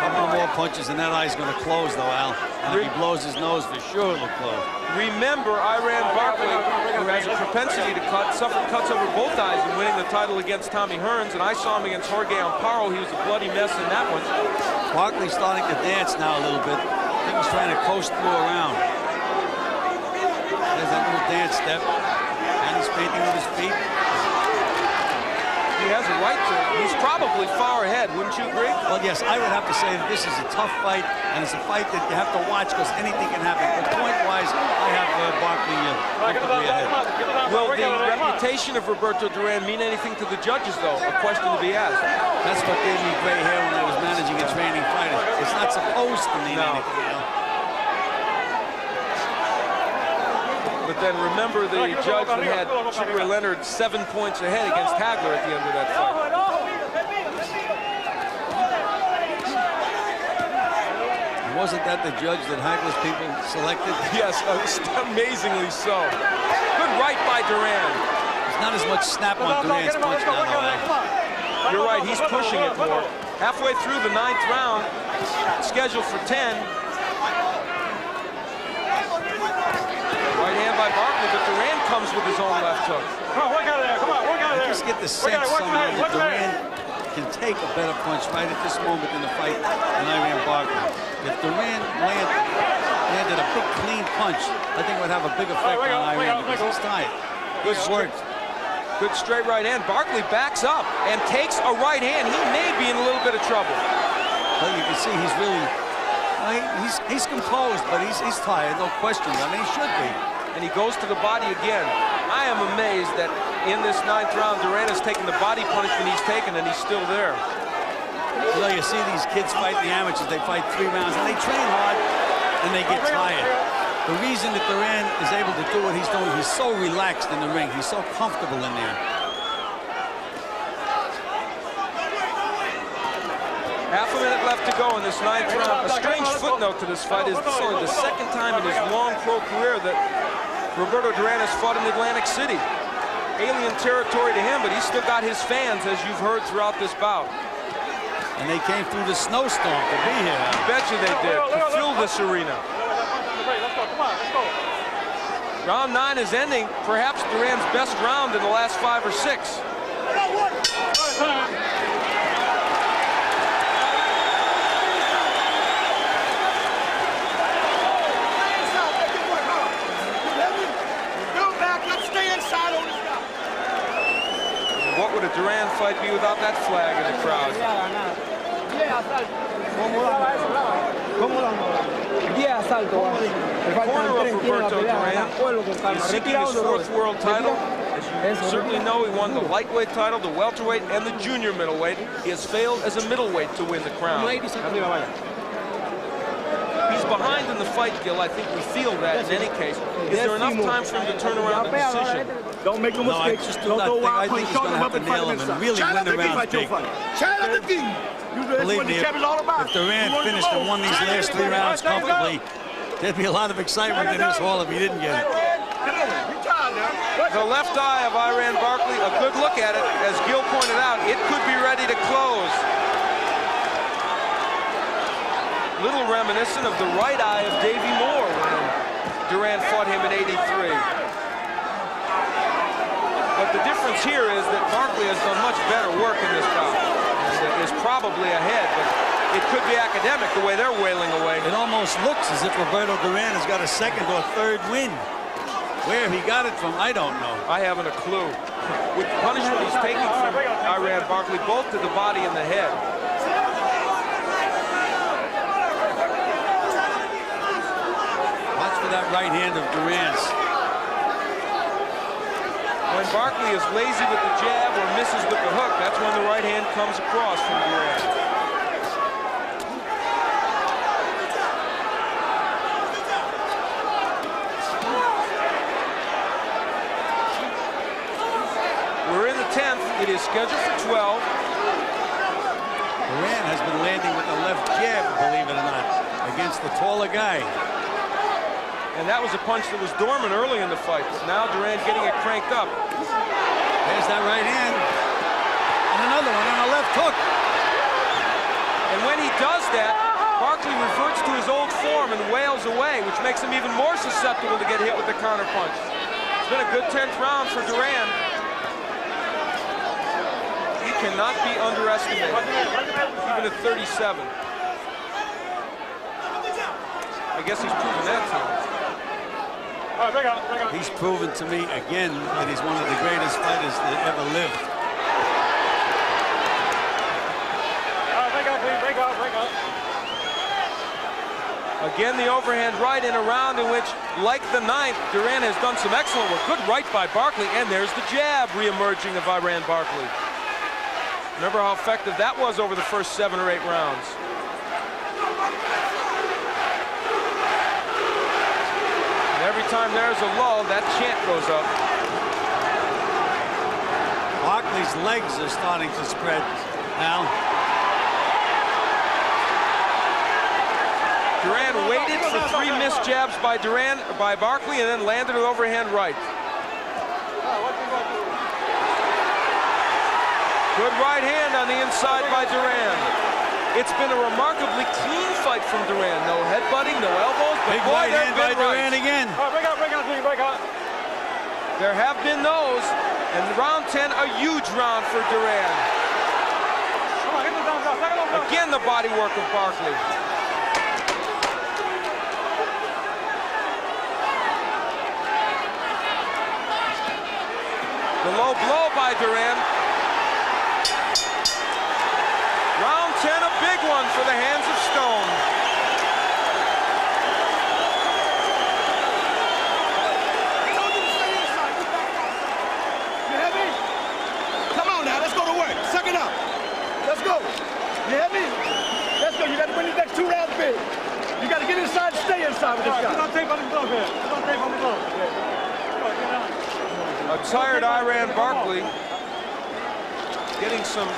couple more punches and that eye's going to close, though, Al. And if he blows his nose, for sure it'll close. Remember, Iran Barkley, who has a propensity to cut, suffered cuts over both eyes in winning the title against Tommy Hearns, and I saw him against Jorge Amparo. He was a bloody mess in that one. Barkley's starting to dance now a little bit. I think he's trying to coast through around. There's that little dance step, and he's painting with his feet. He has a right to. He's probably far ahead, wouldn't you agree? Well, yes, I would have to say that this is a tough fight, and it's a fight that you have to watch because anything can happen. But point-wise, I have Barkley comfortably ahead. Will the reputation of Roberto Duran mean anything to the judges, though? A question to be asked. That's what gave me gray hair when I was managing and training fighters. It's not supposed to mean anything, you know? But then remember the judge that had Sugar Leonard 7 points ahead against Hagler at the end of that fight. Wasn't that the judge that Hagler's people selected? Yes, amazingly so. Good right by Duran. There's not as much snap on Duran's punch now, though. You're right, he's pushing it more. Halfway through the 9th round, scheduled for 10. Right hand by Barkley, but Duran comes with his own left hook. Come on, work out of there. Come on, work out of there. I just get the sense somehow that Duran can take a better punch right at this moment in the fight than Iran Barkley. If Duran landed a big clean punch, I think it would have a big effect on Iran because he's tired. Good work. Good straight right hand. Barkley backs up and takes a right hand. He may be in a little bit of trouble. Well, you can see he's really, he's composed, but he's tired, no question. I mean, he should be. And he goes to the body again. I am amazed that in this 9th round, Duran has taken the body punishment he's taken, and he's still there. You know, you see these kids fight the amateurs. They fight 3 rounds, and they train hard, and they get tired. The reason that Duran is able to do what he's doing, he's so relaxed in the ring. He's so comfortable in there. Half a minute left to go in this 9th round. A strange footnote to this fight is this is only the 2nd time in his long pro career that Roberto Duran has fought in Atlantic City. Alien territory to him, but he's still got his fans, as you've heard throughout this bout. And they came through the snowstorm to be here. I bet you they did, to fill this arena. Round 9 is ending, perhaps Duran's best round in the last 5 or 6. What would a Duran fight be without that flag in the crowd? Corner of Roberto Duran. He's seeking his 4th world title. As you certainly know, he won the lightweight title, the welterweight, and the junior middleweight. He has failed as a middleweight to win the crown. He's behind in the fight, Gil. I think we feel that in any case. Is there enough time for him to turn around the decision? Don't make no mistakes. I think he's going to have to nail him and really win the round big. Believe me, if Duran finished and won these last 3 rounds comfortably, there'd be a lot of excitement in this hall if he didn't get it. The left eye of Iran Barkley, a good look at it. As Gil pointed out, it could be ready to close. Little reminiscent of the right eye of Davey Moore when Duran fought him in '83. But the difference here is that Barkley has done much better work in this bout and is probably ahead, but it could be academic the way they're wailing away. It almost looks as if Roberto Duran has got a 2nd or 3rd win. Where he got it from, I don't know. I haven't a clue. With the punishment he's taking from Iran Barkley, both to the body and the head. Watch for that right hand of Duran's. When Barkley is lazy with the jab or misses with the hook, that's when the right hand comes across from Duran. We're in the 10th. It is scheduled for 12. Duran has been landing with the left jab, believe it or not, against the taller guy. And that was a punch that was dormant early in the fight, but now Duran getting it cranked up. There's that right hand. And another one on a left hook. And when he does that, Barkley reverts to his old form and wails away, which makes him even more susceptible to get hit with the counter punch. It's been a good 10th round for Duran. He cannot be underestimated, even at 37. I guess he's proven that to him. He's proven to me again that he's one of the greatest fighters that ever lived. Again, the overhand right in a round in which, like the 9th, Duran has done some excellent work. Good right by Barkley, and there's the jab re-emerging of Iran Barkley. Remember how effective that was over the first 7 or 8 rounds. Every time there's a lull, that chant goes up. Barkley's legs are starting to spread now. Duran waited for 3 missed jabs by Barkley, and then landed an overhand right. Good right hand on the inside by Duran. It's been a remarkably clean fight from Duran. No headbutting, no elbows. But big boy, right hand by Duran again. There have been those. And round 10, a huge round for Duran. Again, the body work of Barkley. The low blow by Duran. Round 10, a big one for the hands of Stone. You hear me? Come on now, let's go to work. Suck it up. Let's go. You hear me? Let's go. You got to win these next 2 rounds big. You got to get inside and stay inside with this guy. Don't tape on the glove here. Don't tape on the glove. A tired Iran Barkley getting some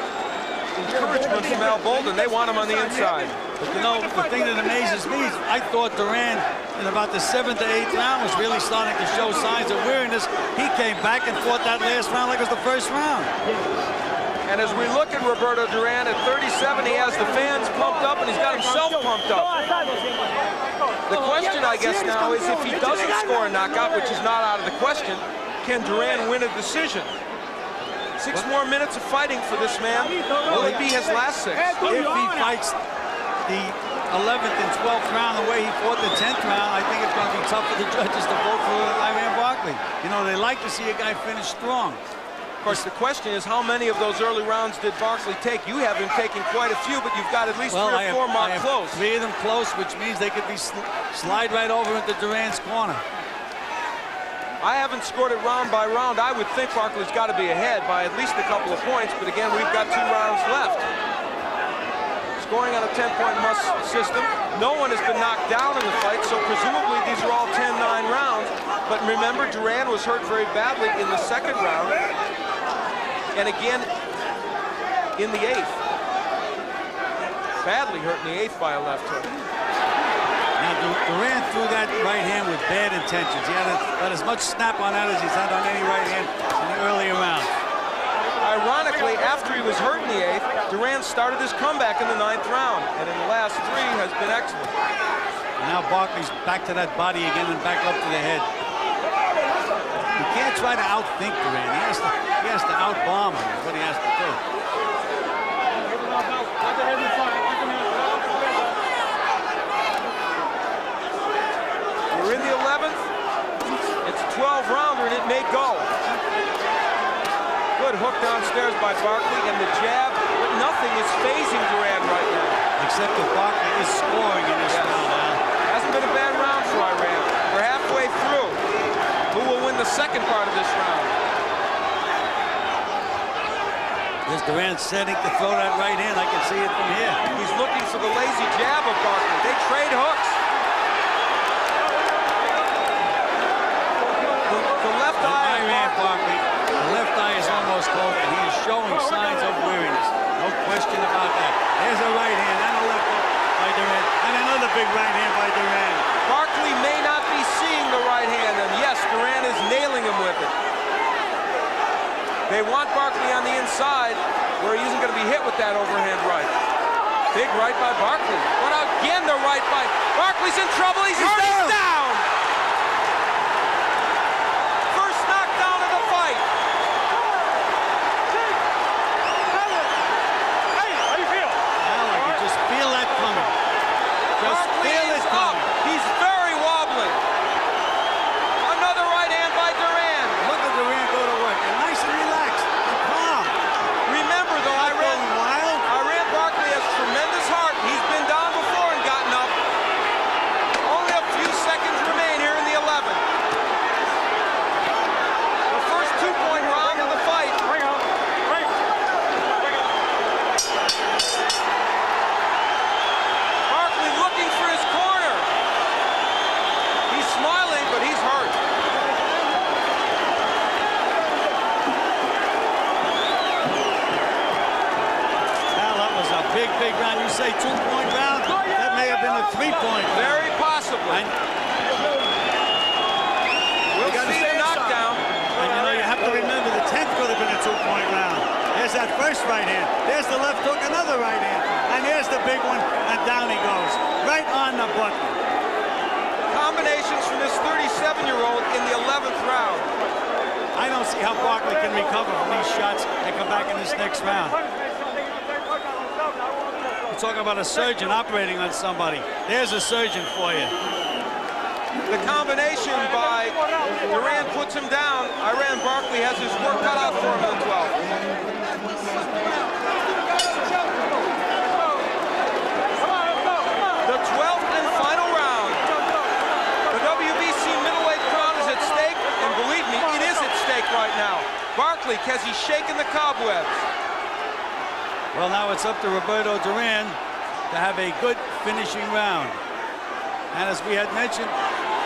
encouragement from Al Bolden. They want him on the inside. But you know, the thing that amazes me is I thought Duran in about the 7th to 8th round was really starting to show signs of weariness. He came back and fought that last round like it was the first round. And as we look at Roberto Duran at 37, he has the fans pumped up and he's got himself pumped up. The question, I guess, now is if he doesn't score a knockout, which is not out of the question, can Duran win a decision? 6 more minutes of fighting for this man. Will it be his last 6? If he fights the 11th and 12th round the way he fought the 10th round, I think it's going to be tough for the judges to vote for Iran Barkley. You know, they like to see a guy finish strong. Of course, the question is, how many of those early rounds did Barkley take? You have him taking quite a few, but you've got at least 3 or 4 marked close. 3 of them close, which means they could be slide right over into Duran's corner. I haven't scored it round by round. I would think Barkley's got to be ahead by at least a couple of points, but again, we've got 2 rounds left. Scoring on a 10-point must system. No one has been knocked down in the fight, so presumably these are all 10-9 rounds. But remember, Duran was hurt very badly in the 2nd round, and again in the 8th. Badly hurt in the 8th by a left hook. Now, Duran threw that right hand with bad intentions. He had about as much snap on that as he's had on any right hand in the earlier rounds. Ironically, after he was hurt in the 8th, Duran started his comeback in the 9th round, and in the last 3 has been excellent. And now Barkley's back to that body again and back up to the head. You can't try to outthink Duran. He has to outbomb him, is what he has to do. We're in the 11th. It's a 12-rounder, and it may go. Good hook downstairs by Barkley, and the jab, but nothing is phasing Duran right now. Except that Barkley is scoring in this round now. Hasn't been a bad round for Iran. We're halfway through. Who will win the 2nd part of this round? There's Duran setting to throw that right hand. I can see it from here. He's looking for the lazy jab of Barkley. They trade hooks. The left eye. Barkley. The left eye is almost closed, and he is showing signs of weariness. No question about that. There's a right hand and a left hook by Duran, and another big right hand by Duran. Barkley may not be seeing the right hand, and yes, Duran is nailing him with it. They want Barkley on the inside, where he isn't going to be hit with that overhand right. Big right by Barkley. But again, the right by Barkley's in trouble. He's hurt. He's down. First knockdown of the fight. Hey, how do you feel? Now I can just feel that coming. Just feel it coming. He's very wobbly. Another right hand by Duran. Look at Duran go to work. And nice and relaxed and calm. Remember, though, Iran Barkley has tremendous heart. He's been down before and gotten up. Only a few seconds remain here in the 11th. The first 2-point round of the fight. Barkley looking for his corner. He's smiling, but he's hurt. Well, that was a big, big round. You say 2-point round? That may have been a 3-point round. Very possibly. We'll see a knockdown. And you know, you have to remember the 10th could have been a 2-point round. There's that first right hand. There's the left hook, another right hand. And here's the big one, and down he goes. Right on the button. Combinations from this 37-year-old in the 11th round. I don't see how Barkley can recover from these shots and come back in this next round. We're talking about a surgeon operating on somebody. There's a surgeon for you. The combination by Duran puts him down. Iran Barkley has his work cut out for him in the 12th. The 12th and final round. The WBC middleweight crown is at stake, and believe me, it is at stake right now. Barkley, has he shaken the cobwebs? Well, now it's up to Roberto Duran to have a good finishing round. And as we had mentioned,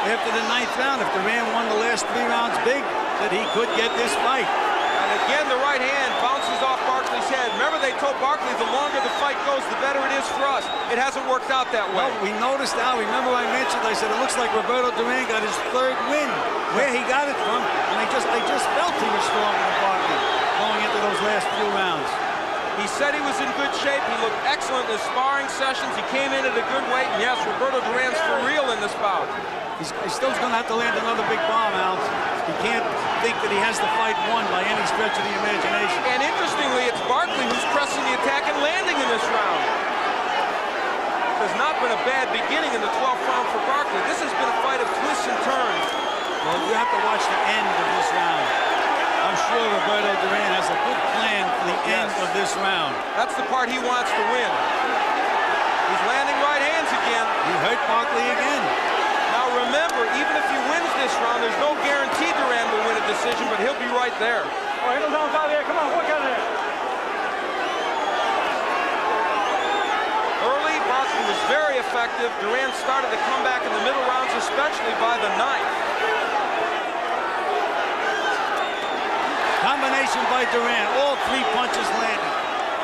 after the 9th round, if Duran won the last 3 rounds big, that he could get this fight. And again, the right hand bounces off Barkley's head. Remember, they told Barkley the longer the fight goes, the better it is for us. It hasn't worked out that way. Well, we noticed now, remember I mentioned, I said it looks like Roberto Duran got his 3rd win. Where he got it from, and they just felt he was stronger than Barkley going into those last few rounds. He said he was in good shape. He looked excellent in his sparring sessions. He came in at a good weight, and yes, Roberto Duran's for real in this bout. He's still going to have to land another big bomb, Al. He can't think that he has the fight won by any stretch of the imagination. And interestingly, it's Barkley who's pressing the attack and landing in this round. There's not been a bad beginning in the 12th round for Barkley. This has been a fight of twists and turns. Well, you have to watch the end of this round. I'm sure Roberto Duran has a good plan for the end of this round. That's the part he wants to win. He's landing right hands again. He hurt Barkley again. Now remember, even if he wins this round, there's no guarantee Duran will win a decision, but he'll be right there. Oh, hit him down there. Come on, work out of there. Early, Barkley was very effective. Duran started to come back in the middle rounds, especially by the ninth. Combination by Duran. All 3 punches landed.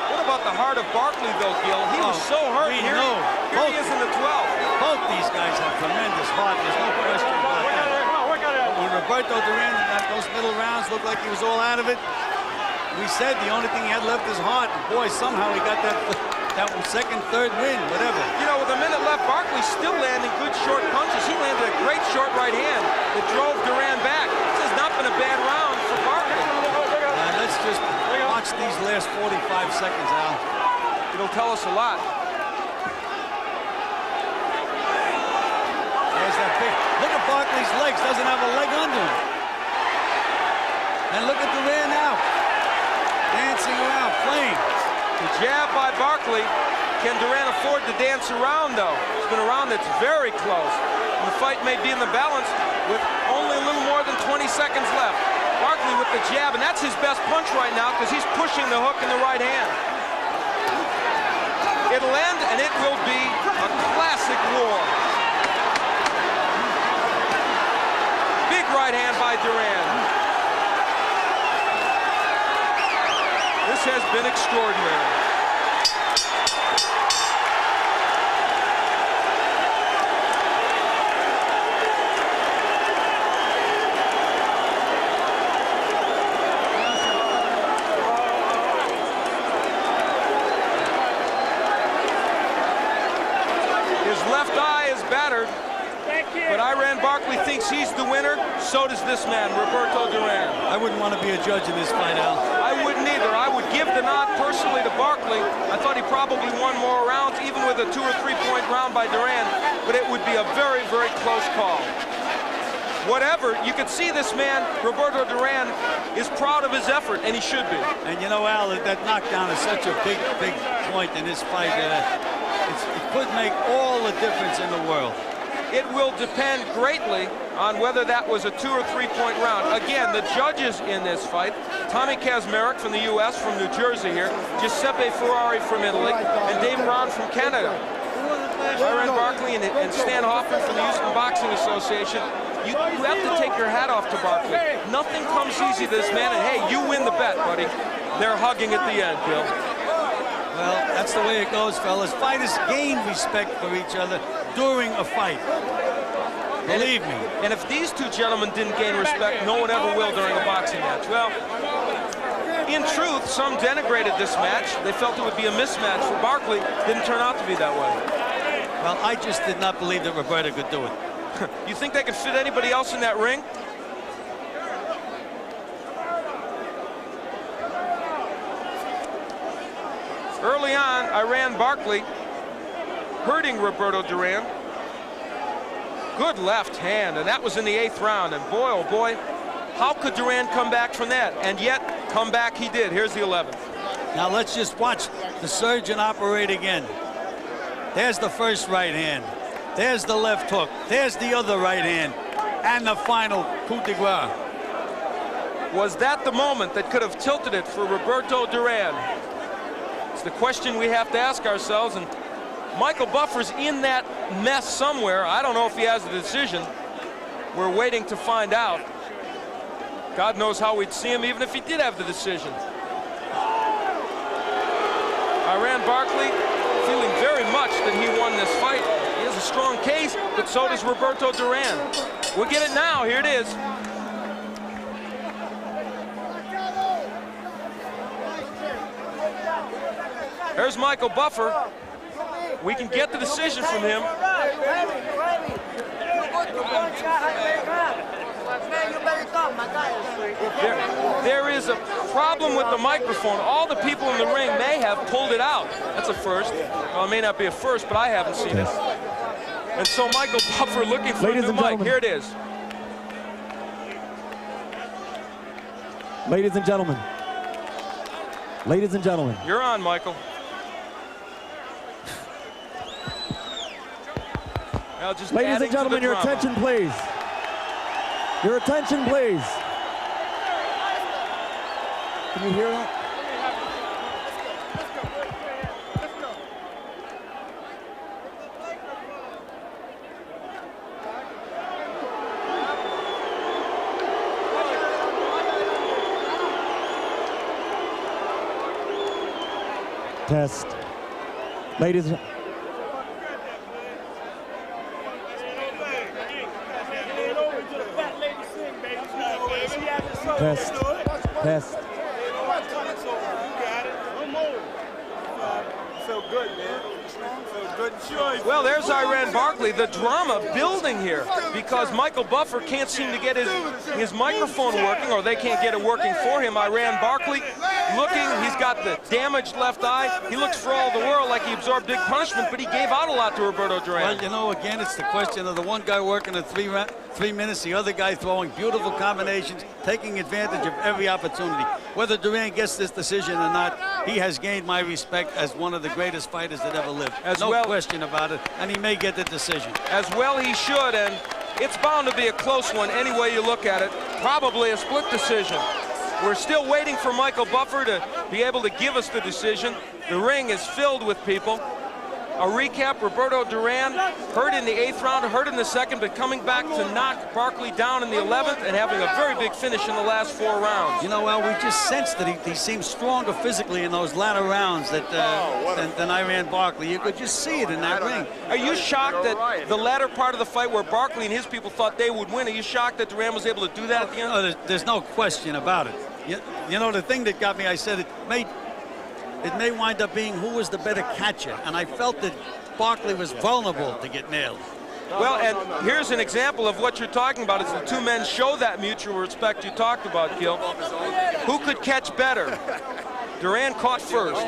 What about the heart of Barkley, though, Gil? He was so hurt. Here he is in the 12th. Both these guys have tremendous heart. There's no question about that. When Roberto Duran in those middle rounds looked like he was all out of it, we said the only thing he had left is heart. And boy, somehow he got that second, third win, whatever. You know, with a minute left, Barkley's still landing good short punches. He landed a great short right hand that drove Duran back. This has not been a bad round for Barkley. Let's just watch these last 45 seconds, Al. It'll tell us a lot. There's that big. Look at Barkley's legs. Doesn't have a leg under him. And look at Duran now. Dancing around, playing. The jab by Barkley. Can Duran afford to dance around, though? It's been a round that's very close. And the fight may be in the balance with only a little more than 20 seconds left. Barkley with the jab, and that's his best punch right now because he's pushing the hook in the right hand. It'll end, and it will be a classic war. Big right hand by Duran. This has been extraordinary. But Barkley thinks he's the winner. So does this man, Roberto Duran. I wouldn't want to be a judge in this fight, Al. I wouldn't either. I would give the nod personally to Barkley. I thought he probably won more rounds, even with a 2 or 3 point round by Duran, but it would be a very, very close call. Whatever, you could see this man, Roberto Duran, is proud of his effort, and he should be. And you know, Al, that knockdown is such a big, big point in this fight. It could make all the difference in the world. It will depend greatly on whether that was a 2 or 3 point round. Again, the judges in this fight, Tommy Kazmarek from the U.S., from New Jersey here, Giuseppe Ferrari from Italy, and Dave Brown from Canada. Iran Barkley and Stan Hoffman from the Houston Boxing Association. You have to take your hat off to Barkley. Nothing comes easy to this man, and hey, you win the bet, buddy. They're hugging at the end, Bill. Well, that's the way it goes, fellas. Fighters gain respect for each other during a fight. Believe me. And if these two gentlemen didn't gain respect, no one ever will during a boxing match. Well, in truth, some denigrated this match. They felt it would be a mismatch for Barkley. Didn't turn out to be that way. Well, I just did not believe that Roberto could do it. You think they could fit anybody else in that ring? Early on, Iran Barkley hurting Roberto Duran. Good left hand, and that was in the 8th round. And boy, oh boy, how could Duran come back from that? And yet, come back he did. Here's the 11th. Now let's just watch the surgeon operate again. There's the first right hand. There's the left hook. There's the other right hand. And the final coup de grace. Was that the moment that could have tilted it for Roberto Duran? It's the question we have to ask ourselves, and Michael Buffer's in that mess somewhere. I don't know if he has a decision. We're waiting to find out. God knows how we'd see him even if he did have the decision. Iran Barkley feeling very much that he won this fight. He has a strong case, but so does Roberto Duran. We'll get it now. Here it is. There's Michael Buffer. We can get the decision from him. There is a problem with the microphone. All the people in the ring may have pulled it out. That's a first. Well, it may not be a first, but I haven't seen it. And so Michael Buffer looking for a new mic. Here it is. Ladies and gentlemen. Ladies and gentlemen. You're on, Michael. Now just Ladies and gentlemen, your attention, please. Your attention, please. Can you hear that? Test. Ladies and Test. Test. Well, there's Iran Barkley. The drama building here because Michael Buffer can't seem to get his microphone working, or they can't get it working for him. Iran Barkley looking, he's got the damaged left eye. He looks for all the world like he absorbed big punishment, but he gave out a lot to Roberto Duran. Well, you know, again, it's the question of the one guy working at 3 minutes, the other guy throwing beautiful combinations, taking advantage of every opportunity. Whether Duran gets this decision or not, he has gained my respect as one of the greatest fighters that ever lived. No question about it, and he may get the decision. As well he should, and it's bound to be a close one any way you look at it. Probably a split decision. We're still waiting for Michael Buffer to be able to give us the decision. The ring is filled with people. A recap, Roberto Duran hurt in the 8th round, hurt in the 2nd, but coming back to knock Barkley down in the 11th and having a very big finish in the last 4 rounds. You know, well, we just sensed that he seemed stronger physically in those latter rounds than Iran Barkley. You could just see it in that ring. Are you shocked that the latter part of the fight where Barkley and his people thought they would win, are you shocked that Duran was able to do that at the end? No, there's no question about it. You know, the thing that got me, I said it may wind up being who was the better catcher, and I felt that Barkley was vulnerable to get nailed. Well, and here's an example of what you're talking about. As the two men show that mutual respect you talked about, Gil. Who could catch better? Duran caught first.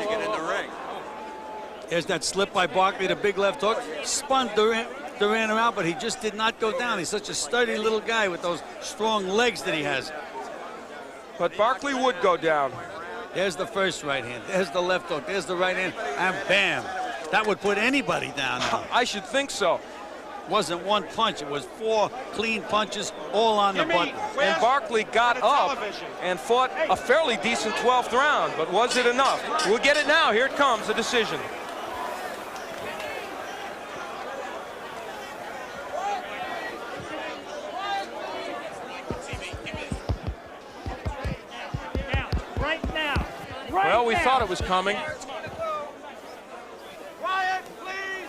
There's that slip by Barkley, the big left hook, spun Duran around, but he just did not go down. He's such a sturdy little guy with those strong legs that he has. But Barkley would go down. There's the first right hand, there's the left hook, there's the right hand, and bam. That would put anybody down now. I should think so. Wasn't one punch, it was 4 clean punches all on the button. And Barkley got up and fought a fairly decent 12th round, but was it enough? We'll get it now, here it comes, the decision. Well, we thought it was coming. Quiet, please.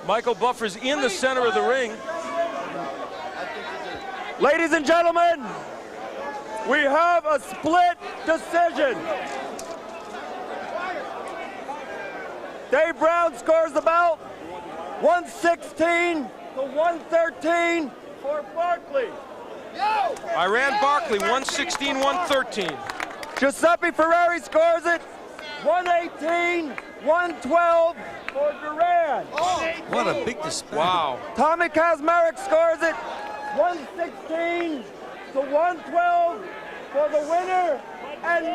Michael Buffer's in the center of the ring. Ladies and gentlemen, we have a split decision. Dave Brown scores the bout, 116 to 113 for Barkley. Iran Barkley, 116-113. Giuseppe Ferrari scores it, 118-112 for Duran. What a big disparity. Wow. Tommy Kazmarek scores it, 116 to 112 for the winner, and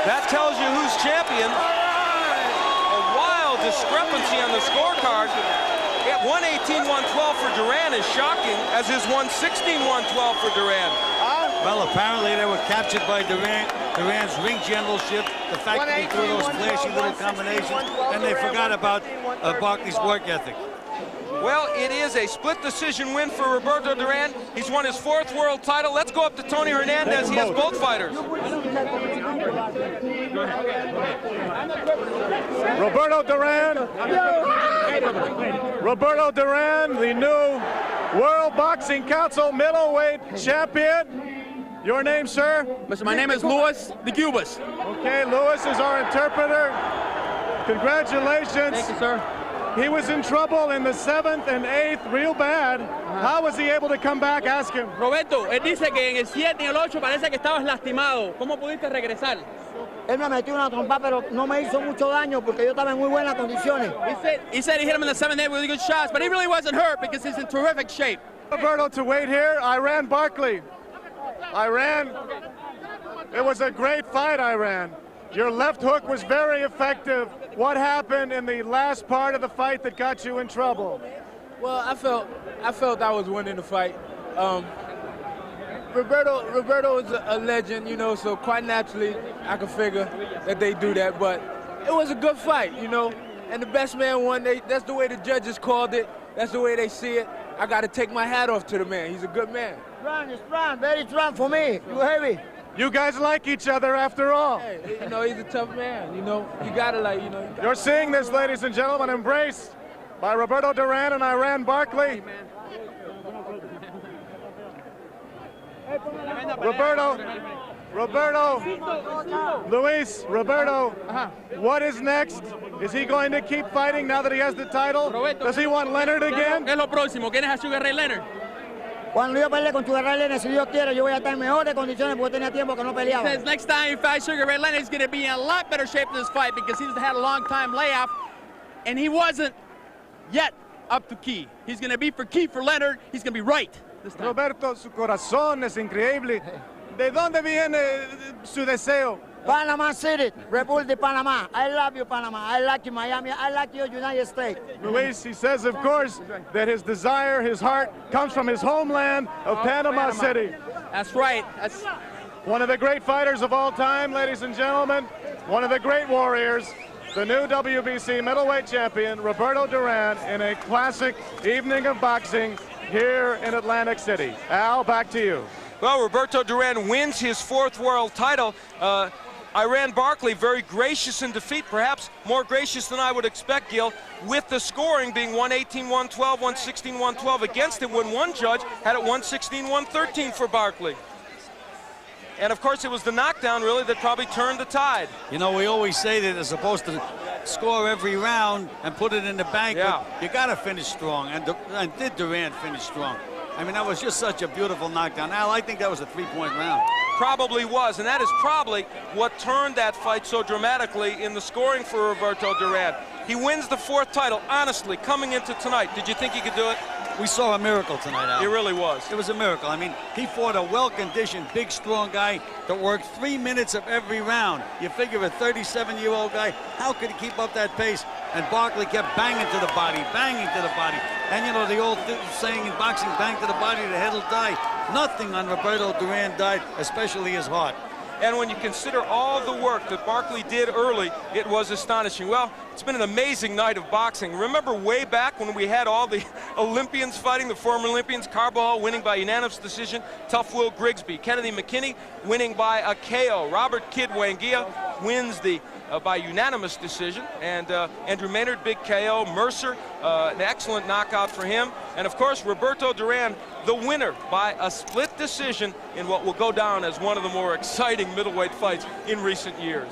That tells you who's champion. A wild discrepancy on the scorecard. 118-112 for Duran is shocking, as is 116-112 for Duran. Well, apparently they were captured by Duran's ring generalship, the fact that he threw those flashy little combinations, and they forgot about Barkley's work ethic. Well, it is a split decision win for Roberto Duran. He's won his 4th world title. Let's go up to Tony Hernandez. He has both fighters. Roberto Duran, the new World Boxing Council middleweight champion. Your name, sir? My name is Luis de Cubas. Okay, Luis is our interpreter. Congratulations. Thank you, sir. He was in trouble in the 7th and 8th, real bad. How was he able to come back? Ask him. Roberto, él dice que en el 7 y el 8 parece que estabas lastimado. ¿Cómo pudiste regresar? Él me metió una trompa, pero no me hizo mucho daño porque yo estaba en muy buenas condiciones. He said he hit him in the 7th and 8th with really good shots, but he really wasn't hurt because he's in terrific shape. Roberto, to wait here, Iran Barkley. Iran, it was a great fight, Iran. Your left hook was very effective. What happened in the last part of the fight that got you in trouble? Well, I felt I was winning the fight. Roberto is a legend, you know, so quite naturally I could figure that they do that. But it was a good fight, you know, and the best man won. That's the way the judges called it. That's the way they see it. I got to take my hat off to the man. He's a good man. Strong, very strong for me. You heavy. You guys like each other after all. Hey, you know, he's a tough man, you know. You got to like, you know. You're seeing this, ladies and gentlemen, embraced by Roberto Duran and Iran Barkley. Roberto, Luis, Roberto, what is next? Is he going to keep fighting now that he has the title? Does he want Leonard again? ¿Qué es lo próximo? ¿Quién es a Sugar Ray Leonard? Cuando yo pelee con Sugar Ray Leonard, si Dios quiere, yo voy a estar en mejores condiciones porque tenía tiempo que no peleaba. He says next time he fights Sugar Ray Leonard, he's going to be in a lot better shape in this fight because he's had a long time layoff, and he wasn't yet up to key. He's going to be for key for Leonard. He's going to be right this time. Roberto, su corazón es increíble. ¿De dónde viene su deseo? Panama City, Republic of Panama. I love you, Panama. I like you, Miami. I like you, United States. Luis, he says, of course, that his desire, his heart, comes from his homeland of Panama City. That's right. That's one of the great fighters of all time, ladies and gentlemen. One of the great warriors. The new WBC middleweight champion, Roberto Duran, in a classic evening of boxing here in Atlantic City. Al, back to you. Well, Roberto Duran wins his 4th world title. Iran Barkley, very gracious in defeat, perhaps more gracious than I would expect, Gil, with the scoring being 118-112, 116-112 against him when one judge had it 116-113 for Barkley. And of course, it was the knockdown really that probably turned the tide. You know, we always say that they're supposed to score every round and put it in the bank, but you got to finish strong, and did Duran finish strong? I mean, that was just such a beautiful knockdown. Al, I think that was a 3-point round. Probably was, and that is probably what turned that fight so dramatically in the scoring for Roberto Duran. He wins the 4th title, honestly, coming into tonight. Did you think he could do it? We saw a miracle tonight, Al. It really was. It was a miracle. I mean, he fought a well-conditioned, big, strong guy that worked 3 minutes of every round. You figure a 37-year-old guy, how could he keep up that pace? And Barkley kept banging to the body, banging to the body. And you know the old saying in boxing, bang to the body, the head will die. Nothing on Roberto Duran died, especially his heart. And when you consider all the work that Barkley did early, it was astonishing. Well, it's been an amazing night of boxing. Remember way back when we had all the Olympians fighting, the former Olympians, Carball winning by unanimous decision, Tough Will Grigsby, Kennedy McKinney winning by a KO, Robert Kid Wangia wins by unanimous decision, and Andrew Maynard, big KO, Mercer, an excellent knockout for him, and of course Roberto Duran, the winner by a split decision in what will go down as one of the more exciting middleweight fights in recent years.